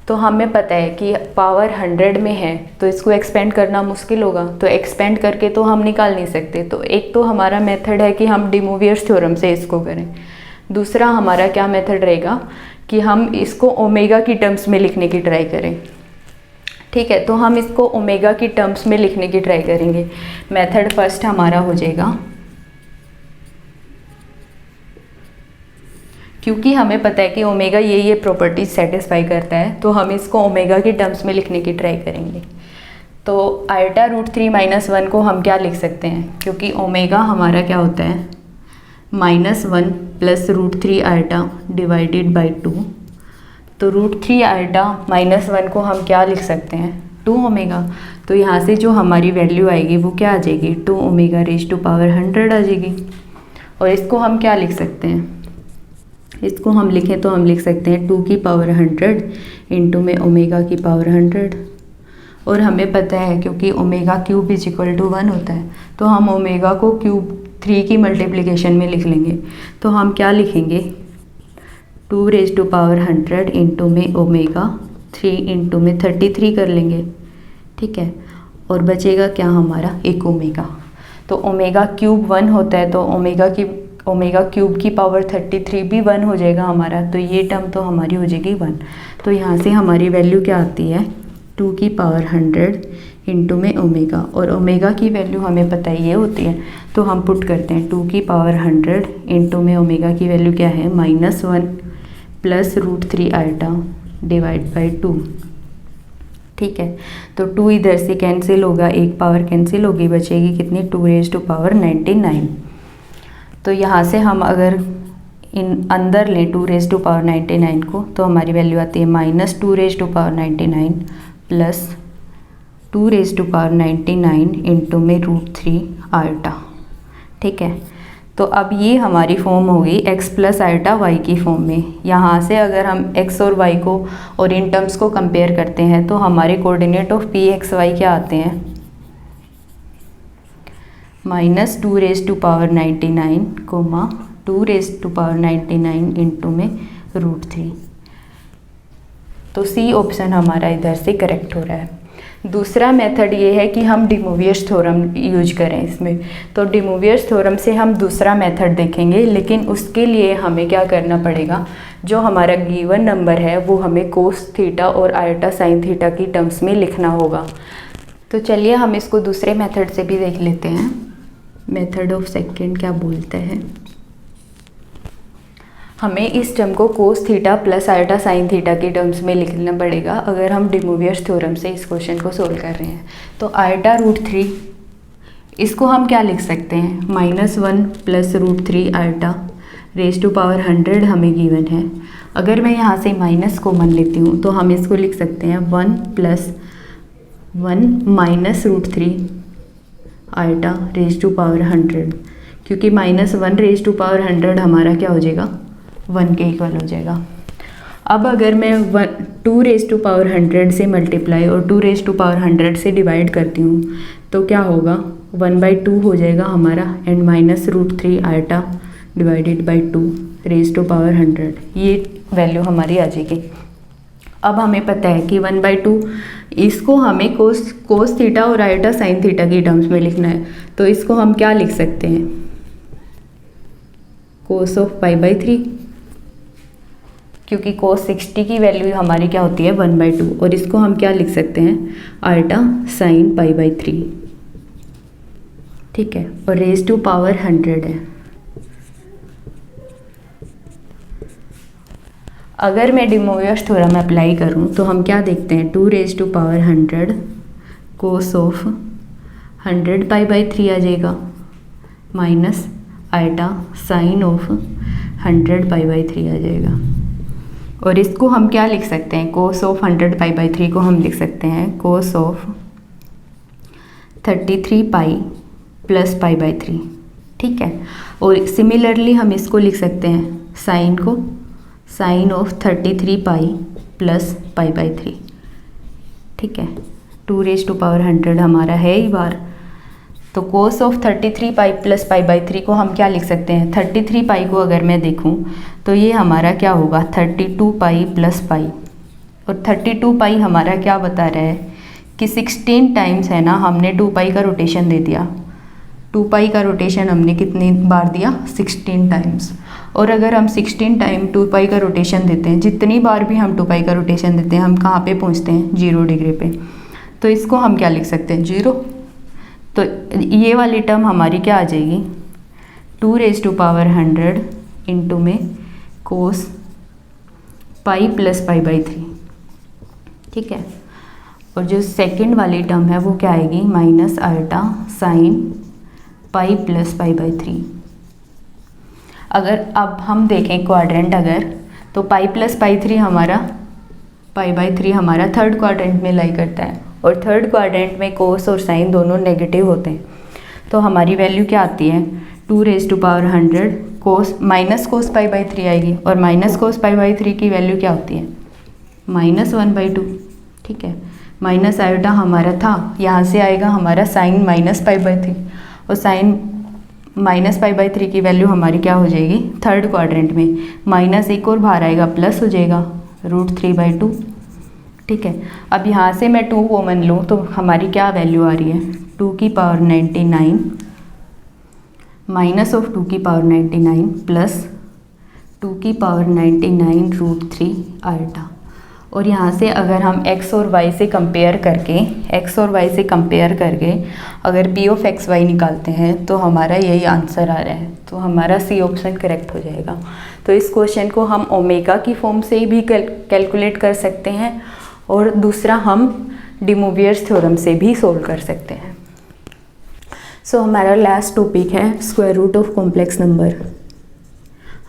तो हमें पता है कि पावर 100 में है तो इसको एक्सपेंड करना मुश्किल होगा, तो एक्सपेंड करके तो हम निकाल नहीं सकते। तो एक तो हमारा मेथड है कि हम डी मूवियर्स थ्योरम से इसको करें। दूसरा हमारा क्या मेथड रहेगा कि हम इसको ओमेगा की टर्म्स में लिखने की ट्राई करें। ठीक है, तो हम इसको ओमेगा की टर्म्स में लिखने की ट्राई करेंगे। मेथड फर्स्ट हमारा हो जाएगा, क्योंकि हमें पता है कि ओमेगा ये प्रॉपर्टीज सेटिस्फाई करता है, तो हम इसको ओमेगा की टर्म्स में लिखने की ट्राई करेंगे। तो आइटा √3 माइनस 1 को हम क्या लिख सकते हैं, क्योंकि ओमेगा हमारा क्या होता है -1 प्लस √3 आइटा डिवाइडेड बाई 2। तो √3 आइटा -1 को हम क्या लिख सकते हैं 2 ओमेगा। तो यहाँ से जो हमारी वैल्यू आएगी वो क्या आ जाएगी 2 ओमेगा रेज टू पावर 100 आ जाएगी। और इसको हम क्या लिख सकते हैं, इसको हम लिखें तो हम लिख सकते हैं 2 की पावर 100 इंटू में ओमेगा की पावर 100। और हमें पता है क्योंकि omega cube is equal to 1 होता है, तो हम ओमेगा को क्यूब 3 की मल्टीप्लिकेशन में लिख लेंगे। तो हम क्या लिखेंगे 2 रेज टू पावर 100 इंटू में ओमेगा 3 इंटू में 33 कर लेंगे। ठीक है, और बचेगा क्या हमारा 1 ओमेगा। तो ओमेगा क्यूब 1 होता है, तो ओमेगा क्यूब की पावर 33 भी 1 हो जाएगा हमारा। तो ये टर्म तो हमारी हो जाएगी 1। तो यहाँ से हमारी वैल्यू क्या आती है 2 की पावर 100 इंटू में ओमेगा, और ओमेगा की वैल्यू हमें पता ही ये होती है, तो हम पुट करते हैं 2 की पावर 100 इंटू में ओमेगा की वैल्यू क्या है -1 प्लस √3 आइटा डिवाइड बाई 2। ठीक है, तो 2 इधर से कैंसिल होगा, एक पावर कैंसिल होगी, बचेगी कितनी 2 रेज टू पावर 99। तो यहाँ से हम अगर इन अंदर लें 2 रेज टू पावर 99 को, तो हमारी वैल्यू आती है -2 raise to power 99 plus 2 raise to power 99 into में √3 आयोटा। ठीक है, तो अब ये हमारी फॉर्म होगी x प्लस आइटा y की फॉर्म में। यहाँ से अगर हम x और y को और इन टर्म्स को कंपेयर करते हैं तो हमारे coordinate of P x y क्या आते हैं, -2⁻99 कोमा 2⁻99 इंटू में √3। तो सी ऑप्शन हमारा इधर से करेक्ट हो रहा है। दूसरा मेथड ये है कि हम डी मूवियर्स थ्योरम यूज करें इसमें। तो डी मूवियर्स थ्योरम से हम दूसरा मेथड देखेंगे, लेकिन उसके लिए हमें क्या करना पड़ेगा, जो हमारा गिवन नंबर है वो हमें कोस थीटा और आयटा साइन थीटा की टर्म्स में लिखना होगा। तो चलिए हम इसको दूसरे मेथड से भी देख लेते हैं। मेथड ऑफ सेकेंड क्या बोलते हैं, हमें इस टर्म को कोस theta plus iota sine theta की टर्म्स में लिखना पड़ेगा अगर हम डी मूवियर्स थ्योरम से इस क्वेश्चन को सोल्व कर रहे हैं। तो आयटा √3 इसको हम क्या लिख सकते हैं, -1 plus √3 iota raise to power 100 हमें गिवन है। अगर मैं यहाँ से माइनस कॉमन लेती हूँ तो हम इसको लिख सकते हैं 1 + 1 minus √3 iota raise to power 100, क्योंकि -1 रेज टू पावर 100 हमारा क्या हो जाएगा, 1 के इक्वल हो जाएगा। अब अगर मैं 2 रेज टू पावर 100 से मल्टीप्लाई और 2 रेज टू पावर 100 से डिवाइड करती हूँ तो क्या होगा, 1/2 हो जाएगा हमारा and -√3 iota divided by 2 raise to power 100, ये वैल्यू हमारी आ जाएगी। अब हमें पता है कि 1/2 इसको हमें कोस थीटा और आयटा साइन थीटा की टर्म्स में लिखना है। तो इसको हम क्या लिख सकते हैं, कोस ऑफ π/3, क्योंकि कोस 60 की वैल्यू हमारी क्या होती है 1/2, और इसको हम क्या लिख सकते हैं, आयटा साइन π/3, ठीक है, और रेज टू पावर 100 है। अगर मैं डी मूवियर्स थ्योरम अप्लाई करूं तो हम क्या देखते हैं, 2 raise to power 100 cos of 100 π/3 आ जाएगा माइनस आयटा साइन ऑफ 100 π/3 आ जाएगा। और इसको हम क्या लिख सकते हैं, कोस ऑफ 100 π/3 को हम लिख सकते हैं कोस ऑफ 33 पाई प्लस π/3, ठीक है। और सिमिलरली हम इसको लिख सकते हैं साइन को, साइन ऑफ 33 पाई प्लस π/3, ठीक है। 2 रेज टू पावर 100 हमारा है ही बार, तो कोस ऑफ 33 पाई प्लस π/3 को हम क्या लिख सकते हैं, 33 पाई को अगर मैं देखूं तो ये हमारा क्या होगा 32 पाई प्लस पाई, और 32 पाई हमारा क्या बता रहा है कि 16 टाइम्स है ना, हमने 2 पाई का रोटेशन दे दिया। 2 पाई का रोटेशन हमने कितनी बार दिया, 16 टाइम्स। और अगर हम 16 टाइम 2 पाई का रोटेशन देते हैं, जितनी बार भी हम 2 पाई का रोटेशन देते हैं हम कहाँ पे पहुँचते हैं, 0 डिग्री पे। तो इसको हम क्या लिख सकते हैं, 0। तो ये वाली टर्म हमारी क्या आ जाएगी, 2 रेज टू पावर 100 इंटू में कोस पाई प्लस π/3, ठीक है। और जो सेकंड वाली टर्म है वो क्या आएगी, minus iota sine pi plus π/3। अगर अब हम देखें क्वाड्रेंट अगर, तो पाई प्लस π/3 हमारा π/3 हमारा थर्ड क्वाड्रेंट में लाई करता है, और थर्ड क्वाड्रेंट में कोस और साइन दोनों नेगेटिव होते हैं। तो हमारी वैल्यू क्या आती है, 2 raise to power 100 cos minus cos π/3 आएगी, और माइनस कोस π/3 की वैल्यू क्या होती है, -1/2, ठीक है। माइनस आयोटा हमारा था, यहाँ से आएगा हमारा साइन माइनस π/3, और साइन माइनस π/3 की वैल्यू हमारी क्या हो जाएगी, थर्ड क्वाड्रेंट में माइनस एक और बाहर आएगा प्लस हो जाएगा √3/2, ठीक है। अब यहाँ से मैं 2 कॉमन लूँ तो हमारी क्या वैल्यू आ रही है, 2 की पावर 99 माइनस ऑफ 2 की पावर 99 प्लस 2 की पावर 99 √3 आयटा। और यहाँ से अगर हम x और y से कंपेयर करके अगर p ऑफ x y निकालते हैं तो हमारा यही आंसर आ रहा है, तो हमारा सी ऑप्शन करेक्ट हो जाएगा। तो इस क्वेश्चन को हम ओमेगा की फॉर्म से भी कैलकुलेट कर सकते हैं, और दूसरा हम डी मूवियर्स थ्योरम से भी सोल्व कर सकते हैं। सो हमारा लास्ट टॉपिक है square root of complex number.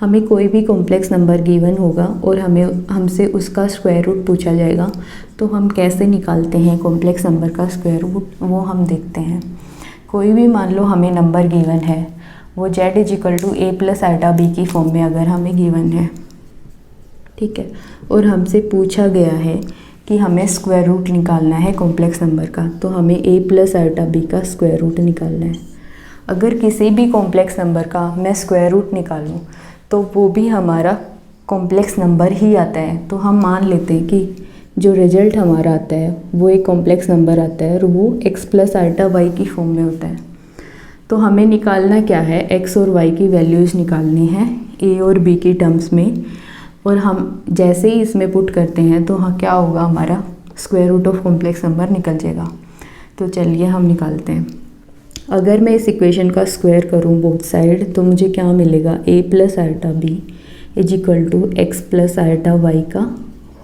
हमें कोई भी कॉम्प्लेक्स नंबर गिवन होगा और हमसे उसका स्क्वायर रूट पूछा जाएगा, तो हम कैसे निकालते हैं कॉम्प्लेक्स नंबर का स्क्वायर रूट, वो हम देखते हैं। कोई भी मान लो हमें नंबर गिवन है वो z is equal to a plus iota b की फॉर्म में अगर हमें गिवन है, ठीक है, और हमसे पूछा गया है कि हमें स्क्वायर रूट निकालना है कॉम्प्लेक्स नंबर का, तो हमें a प्लस आइटा बी का स्क्वायर रूट निकालना है। अगर किसी भी कॉम्प्लेक्स नंबर का मैं स्क्वायर रूट निकालूं तो वो भी हमारा कॉम्प्लेक्स नंबर ही आता है। तो हम मान लेते हैं कि जो रिजल्ट हमारा आता है वो एक कॉम्प्लेक्स नंबर आता है और वो x प्लस आइटा वाई की फॉर्म में होता है। तो हमें निकालना क्या है, x और y की वैल्यूज़ निकालनी है a और b की टर्म्स में, और हम जैसे ही इसमें पुट करते हैं तो हाँ क्या होगा, हमारा square root of complex number निकल जाएगा। तो चलिए हम निकालते हैं। अगर मैं इस इक्वेशन का स्क्वायर करूँ बोथ साइड तो मुझे क्या मिलेगा, a plus iota b is equal to x plus iota y का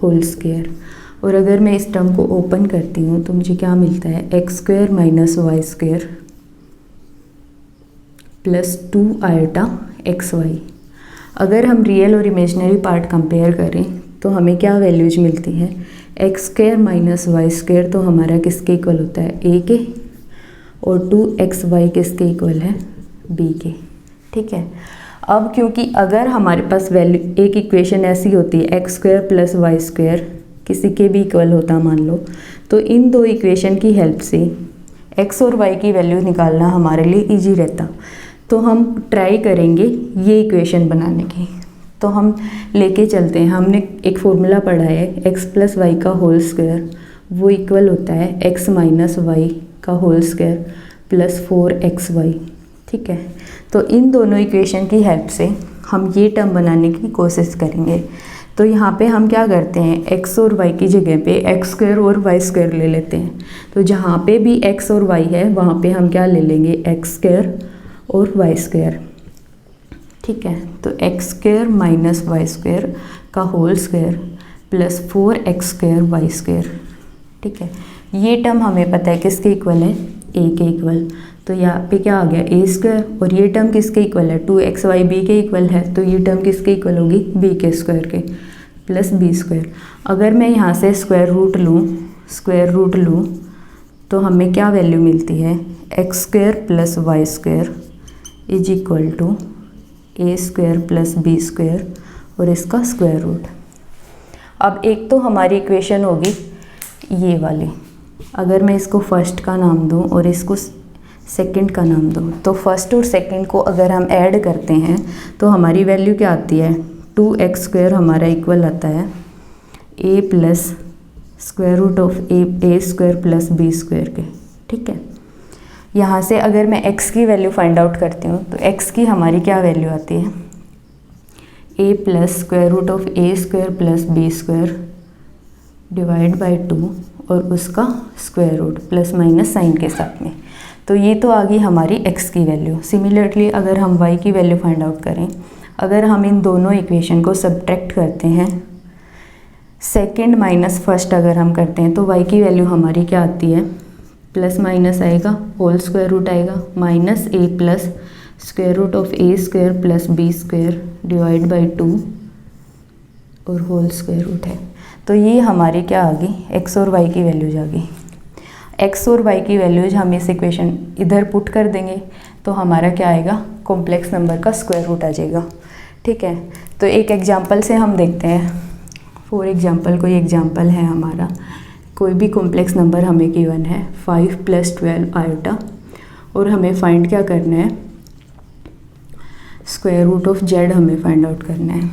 होल स्क्वायर। और अगर मैं इस टर्म को ओपन करती हूँ तो मुझे क्या मिलता है, x square minus y square plus 2 iota x y. अगर हम रियल और इमेजिनरी पार्ट कंपेयर करें तो हमें क्या वैल्यूज मिलती है, x square minus y square तो हमारा किसके इक्वल होता है, ए के, और 2xy किसके इक्वल है, बी के, ठीक है। अब क्योंकि अगर हमारे पास वैल्यू एक इक्वेशन ऐसी होती है x square plus y square किसी के भी इक्वल होता मान लो, तो इन दो इक्वेशन की हेल्प से x और y की वैल्यू निकालना हमारे लिए इजी रहता। तो हम ट्राई करेंगे ये इक्वेशन बनाने की। तो हम लेके चलते हैं, हमने एक फॉर्मूला पढ़ा है x प्लस वाई का होल स्क्वायर, वो इक्वल होता है x माइनस वाई का होल स्क्वायर प्लस 4xy, ठीक है। तो इन दोनों इक्वेशन की हेल्प से हम ये टर्म बनाने की कोशिश करेंगे। तो यहाँ पे हम क्या करते हैं, x और y की जगह पे एक्स स्क्वायर और वाई स्क्वायर ले लेते हैं। तो जहाँ पे भी x और y है वहाँ पे हम क्या ले लेंगे, एक्स स्क्वायर और वाई स्क्वायर, ठीक है। तो x square minus y square का whole square plus 4x square y square, ठीक है। ये टर्म हमें पता है किसके इक्वल है, a के इक्वल। तो यहाँ पे क्या आ गया, a स्क्वायर, और ये टर्म किसके इक्वल है, 2xy b के इक्वल है, तो ये टर्म किसके इक्वल होगी, b के स्क्वायर के प्लस b स्क्वायर। अगर मैं यहाँ से स्क्वायर रूट लूँ तो हमें क्या वैल्यू मिलती है, x square plus y square is equal to a square plus b square और इसका स्क्वायर रूट। अब एक तो हमारी इक्वेशन होगी ये वाली, अगर मैं इसको फर्स्ट का नाम दूँ और इसको सेकंड का नाम दूँ, तो फर्स्ट और सेकंड को अगर हम ऐड करते हैं तो हमारी वैल्यू क्या आती है, 2x स्क्वायर हमारा इक्वल आता है a plus square root of a square plus b square के, ठीक है। यहाँ से अगर मैं x की वैल्यू फाइंड आउट करती हूँ तो x की हमारी क्या वैल्यू आती है, a plus square root of a square plus b square divide by 2 और उसका square root plus minus sign के साथ में। तो ये तो आ गई हमारी x की वैल्यू। सिमिलरली अगर हम y की वैल्यू फाइंड आउट करें, अगर हम इन दोनों इक्वेशन को सब्ट्रैक्ट करते हैं, सेकंड माइनस फर्स्ट अगर हम करते हैं तो y की वैल्यू हमारी क्या आती है, प्लस माइनस आएगा, होल स्क्वायर रूट आएगा, minus a plus square root of a square plus b square divide by 2 और होल स्क्वायर रूट है। तो ये हमारी क्या आ गई, x और y की वैल्यूज आ गई। x और y की वैल्यूज हम इस इक्वेशन इधर पुट कर देंगे तो हमारा क्या आएगा, कॉम्प्लेक्स नंबर का स्क्वायर रूट आ जाएगा, ठीक है। तो एक एग्जांपल से हम देखते हैं, फॉर एग्जांपल कोई एग्जांपल है हमारा, कोई भी कॉम्प्लेक्स नंबर हमें गिवन है 5 + 12 आयोटा, और हमें फाइंड क्या करना है, स्क्वायर रूट ऑफ z हमें फाइंड आउट करना है।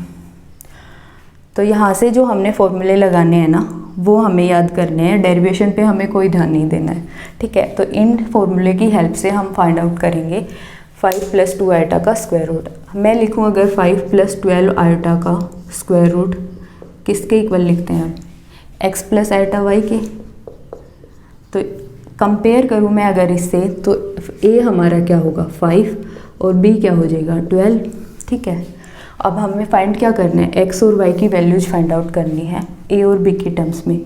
तो यहाँ से जो हमने फॉर्मूले लगाने हैं ना वो हमें याद करने हैं, डेरिवेशन पे हमें कोई ध्यान नहीं देना है, ठीक है। तो इन फॉर्मूले की हेल्प से हम फाइंड आउट करेंगे 5 + 2 आयोटा का स्क्वायर रूट। मैं लिखूँ अगर 5 + 12 आयोटा का स्क्वायर रूट किसके इक्वल लिखते हैं, x प्लस आयोटा y के। तो कंपेयर करूँ मैं अगर इससे तो a हमारा क्या होगा 5 और b क्या हो जाएगा 12, ठीक है। अब हमें फाइंड क्या करना है, x और y की वैल्यूज फाइंड आउट करनी है a और b की टर्म्स में।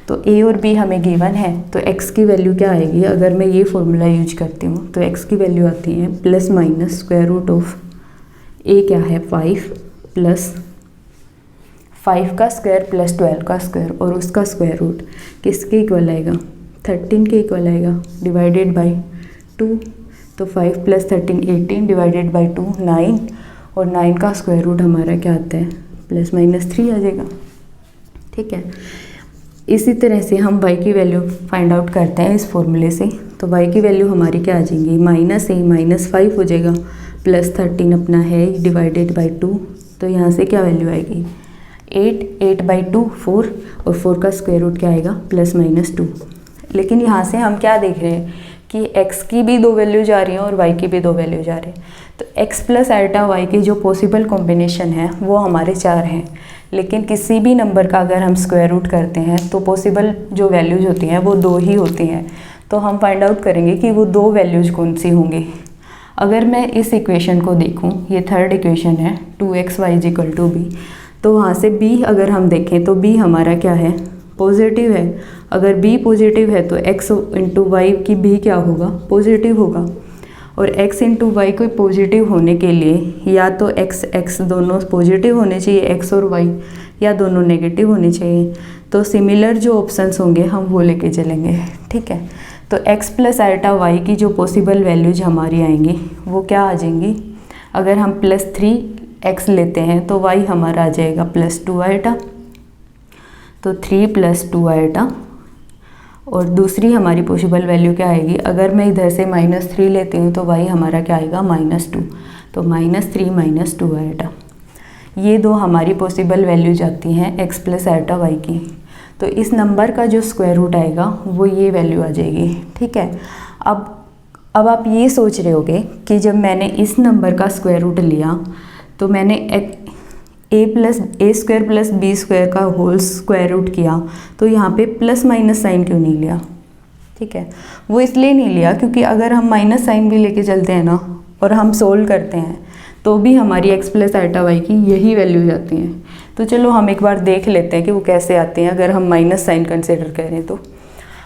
तो a और b हमें गिवन है तो x की वैल्यू क्या आएगी, अगर मैं ये फॉर्मूला यूज करती हूँ तो x की वैल्यू आती है plus minus square root of a क्या है 5 प्लस 5 का स्क्वायर प्लस 12 का स्क्वायर और उसका स्क्वायर रूट किसके इक्वल आएगा, 13 के इक्वल आएगा डिवाइडेड बाई 2। तो 5 + 13 18 डिवाइडेड बाई 2 9, और 9 का स्क्वायर रूट हमारा क्या आता है ±3 आ जाएगा। ठीक है, इसी तरह से हम y की वैल्यू फाइंड आउट करते हैं इस फॉर्मूले से। तो y की वैल्यू हमारी क्या आ जाएंगी -5 हो जाएगा, +13 अपना है डिवाइडेड बाई 2, तो यहाँ से क्या वैल्यू आएगी 8/2 4, और 4 का स्क्वायर रूट क्या आएगा +-2। लेकिन यहाँ से हम क्या देख रहे हैं कि x की भी 2 वैल्यू जा रही हैं और y की भी 2 वैल्यू जा रही हैं। तो x + आल्टा y की जो पॉसिबल कॉम्बिनेशन है वो हमारे 4 हैं, लेकिन किसी भी नंबर का अगर हम स्क्वायर रूट करते हैं तो पॉसिबल जो वैल्यूज़ होती हैं वो 2 ही होती हैं। तो हम फाइंड आउट करेंगे कि वो 2 वैल्यूज़ कौन सी होंगी। अगर मैं इस इक्वेशन को देखूं, ये थर्ड इक्वेशन है 2xy = b, तो वहाँ से b अगर हम देखें तो b हमारा क्या है पॉजिटिव है। अगर b पॉजिटिव है तो x × y की b क्या होगा पॉजिटिव होगा, और x × y को पॉजिटिव होने के लिए या तो x दोनों पॉजिटिव होने चाहिए, x और y, या दोनों नेगेटिव होने चाहिए। तो सिमिलर जो ऑप्शंस होंगे हम वो लेके चलेंगे। ठीक है, तो x + आल्टा y की जो पॉसिबल वैल्यूज हमारी आएंगी वो क्या आ जाएंगी। अगर हम +3x लेते हैं तो y हमारा आ जाएगा +2 आल्टा, तो 3 + 2 आल्टा। और दूसरी हमारी पॉसिबल वैल्यू क्या आएगी, अगर मैं इधर से -3 लेती हूँ तो y हमारा क्या आएगा -2, तो -3 - 2 आल्टा। ये 2 हमारी पॉसिबल वैल्यू जाती हैं x + आल्टा y की। तो इस नंबर का जो स्क्वायर रूट आएगा वो ये वैल्यू आ जाएगी। ठीक है, अब आप ये सोच रहे होगे कि जब मैंने इस नंबर का स्क्वायर रूट लिया तो मैंने a + b² का होल स्क्वायर रूट किया, तो यहाँ पे प्लस माइनस साइन क्यों नहीं लिया। ठीक है, वो इसलिए नहीं लिया क्योंकि अगर हम माइनस साइन भी लेके चलते हैं ना और हम सोल्व करते हैं तो भी हमारी x + आल्टा y की यही वैल्यू जाती हैं। तो चलो हम एक बार देख लेते हैं कि वो कैसे आते हैं अगर हम माइनस साइन कंसिडर करें। तो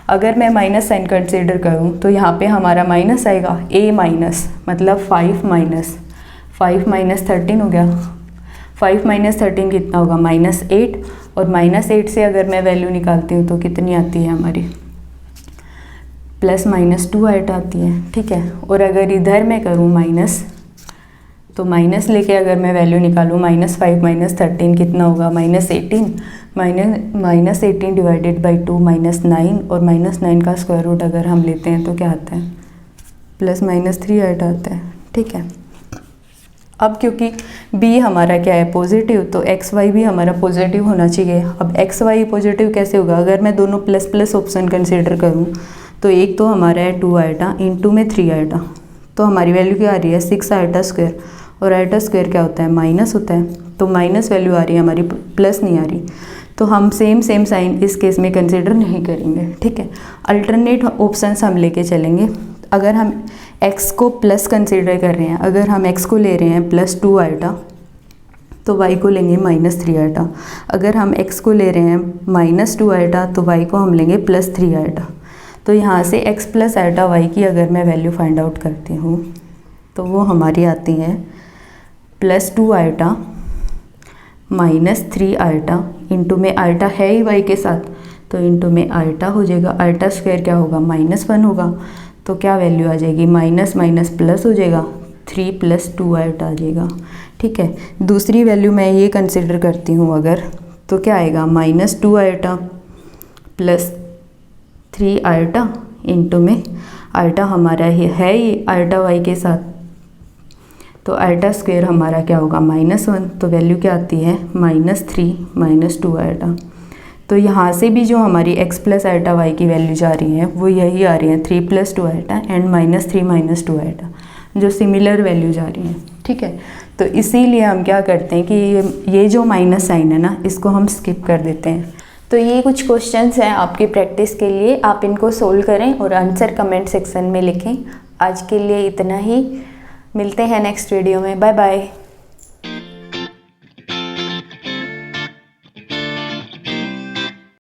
अगर मैं माइनस साइन कंसिडर करूं तो यहाँ पे हमारा माइनस आएगा, a माइनस मतलब 5 - 13 हो गया। 5 - 13 कितना होगा -8, और -8 से अगर मैं वैल्यू निकालती हूँ तो कितनी आती है हमारी +-2 आल्टा आती है। ठीक है, और अगर इधर मैं करूँ माइनस, तो माइनस लेके अगर मैं वैल्यू निकालूँ -5 - 13 कितना होगा -18, -18 डिवाइडेड बाई 2 -9, और -9 का स्क्वायर रूट अगर हम लेते हैं तो क्या आता है +-3 आल्टा आता है। ठीक है, अब क्योंकि b हमारा क्या है पॉजिटिव, तो एक्स वाई भी हमारा पॉजिटिव होना चाहिए। अब एक्स वाई पॉजिटिव कैसे होगा, अगर मैं दोनों ++ ऑप्शन कंसीडर करूँ तो एक तो हमारा है 2 आल्टा, इंटू में 3 आल्टा, तो हमारी वैल्यू क्या आ रही है 6 आल्टा स्क्वायर, और आल्टा स्क्वायर क्या होता है माइनस होता है, तो माइनस वैल्यू आ रही है हमारी, प्लस नहीं आ रही। तो हम सेम साइन इस केस में कंसीडर नहीं करेंगे। ठीक है, अल्टरनेट ऑप्शंस हम लेके चलेंगे। अगर हम x को प्लस कंसीडर कर रहे हैं, अगर हम x को ले रहे हैं +2 आल्टा तो y को लेंगे -3 आल्टा। अगर हम x को ले रहे हैं -2 आल्टा तो y को हम लेंगे +3 आल्टा। तो यहाँ से x + आल्टा y की अगर मैं वैल्यू फाइंड आउट करती हूँ तो वो हमारी आती है +2 आल्टा -3 आल्टा, इंटू में आल्टा है ही y के साथ, तो इंटू में आल्टा हो जाएगा। आल्टा स्क्वायर क्या होगा -1 होगा, तो क्या वैल्यू आ जाएगी माइनस माइनस प्लस हो जाएगा, 3 + 2 आल्टा आ जाएगा। ठीक है, दूसरी वैल्यू मैं ये कंसिडर करती हूँ अगर, तो क्या आएगा -2 आल्टा +3 आल्टा, इंटू में आल्टा हमारा है ही आल्टा y के साथ, तो आल्टा स्क्वायर हमारा क्या होगा -1, तो वैल्यू क्या आती है -3 - 2 आल्टा। तो यहाँ से भी जो हमारी x + आल्टा y की वैल्यू जा रही है वो यही आ रही है 3 + 2 आल्टा एंड -3 - 2 आल्टा, जो सिमिलर वैल्यू जा रही हैं। ठीक है, तो इसीलिए हम क्या करते हैं कि ये जो माइनस साइन है ना, इसको हम स्किप कर देते हैं। तो ये कुछ क्वेश्चंस हैं आपकी प्रैक्टिस के लिए, आप इनको सोल्व करें और आंसर कमेंट सेक्शन में लिखें। आज के लिए इतना ही, मिलते हैं नेक्स्ट वीडियो में, बाय बाय।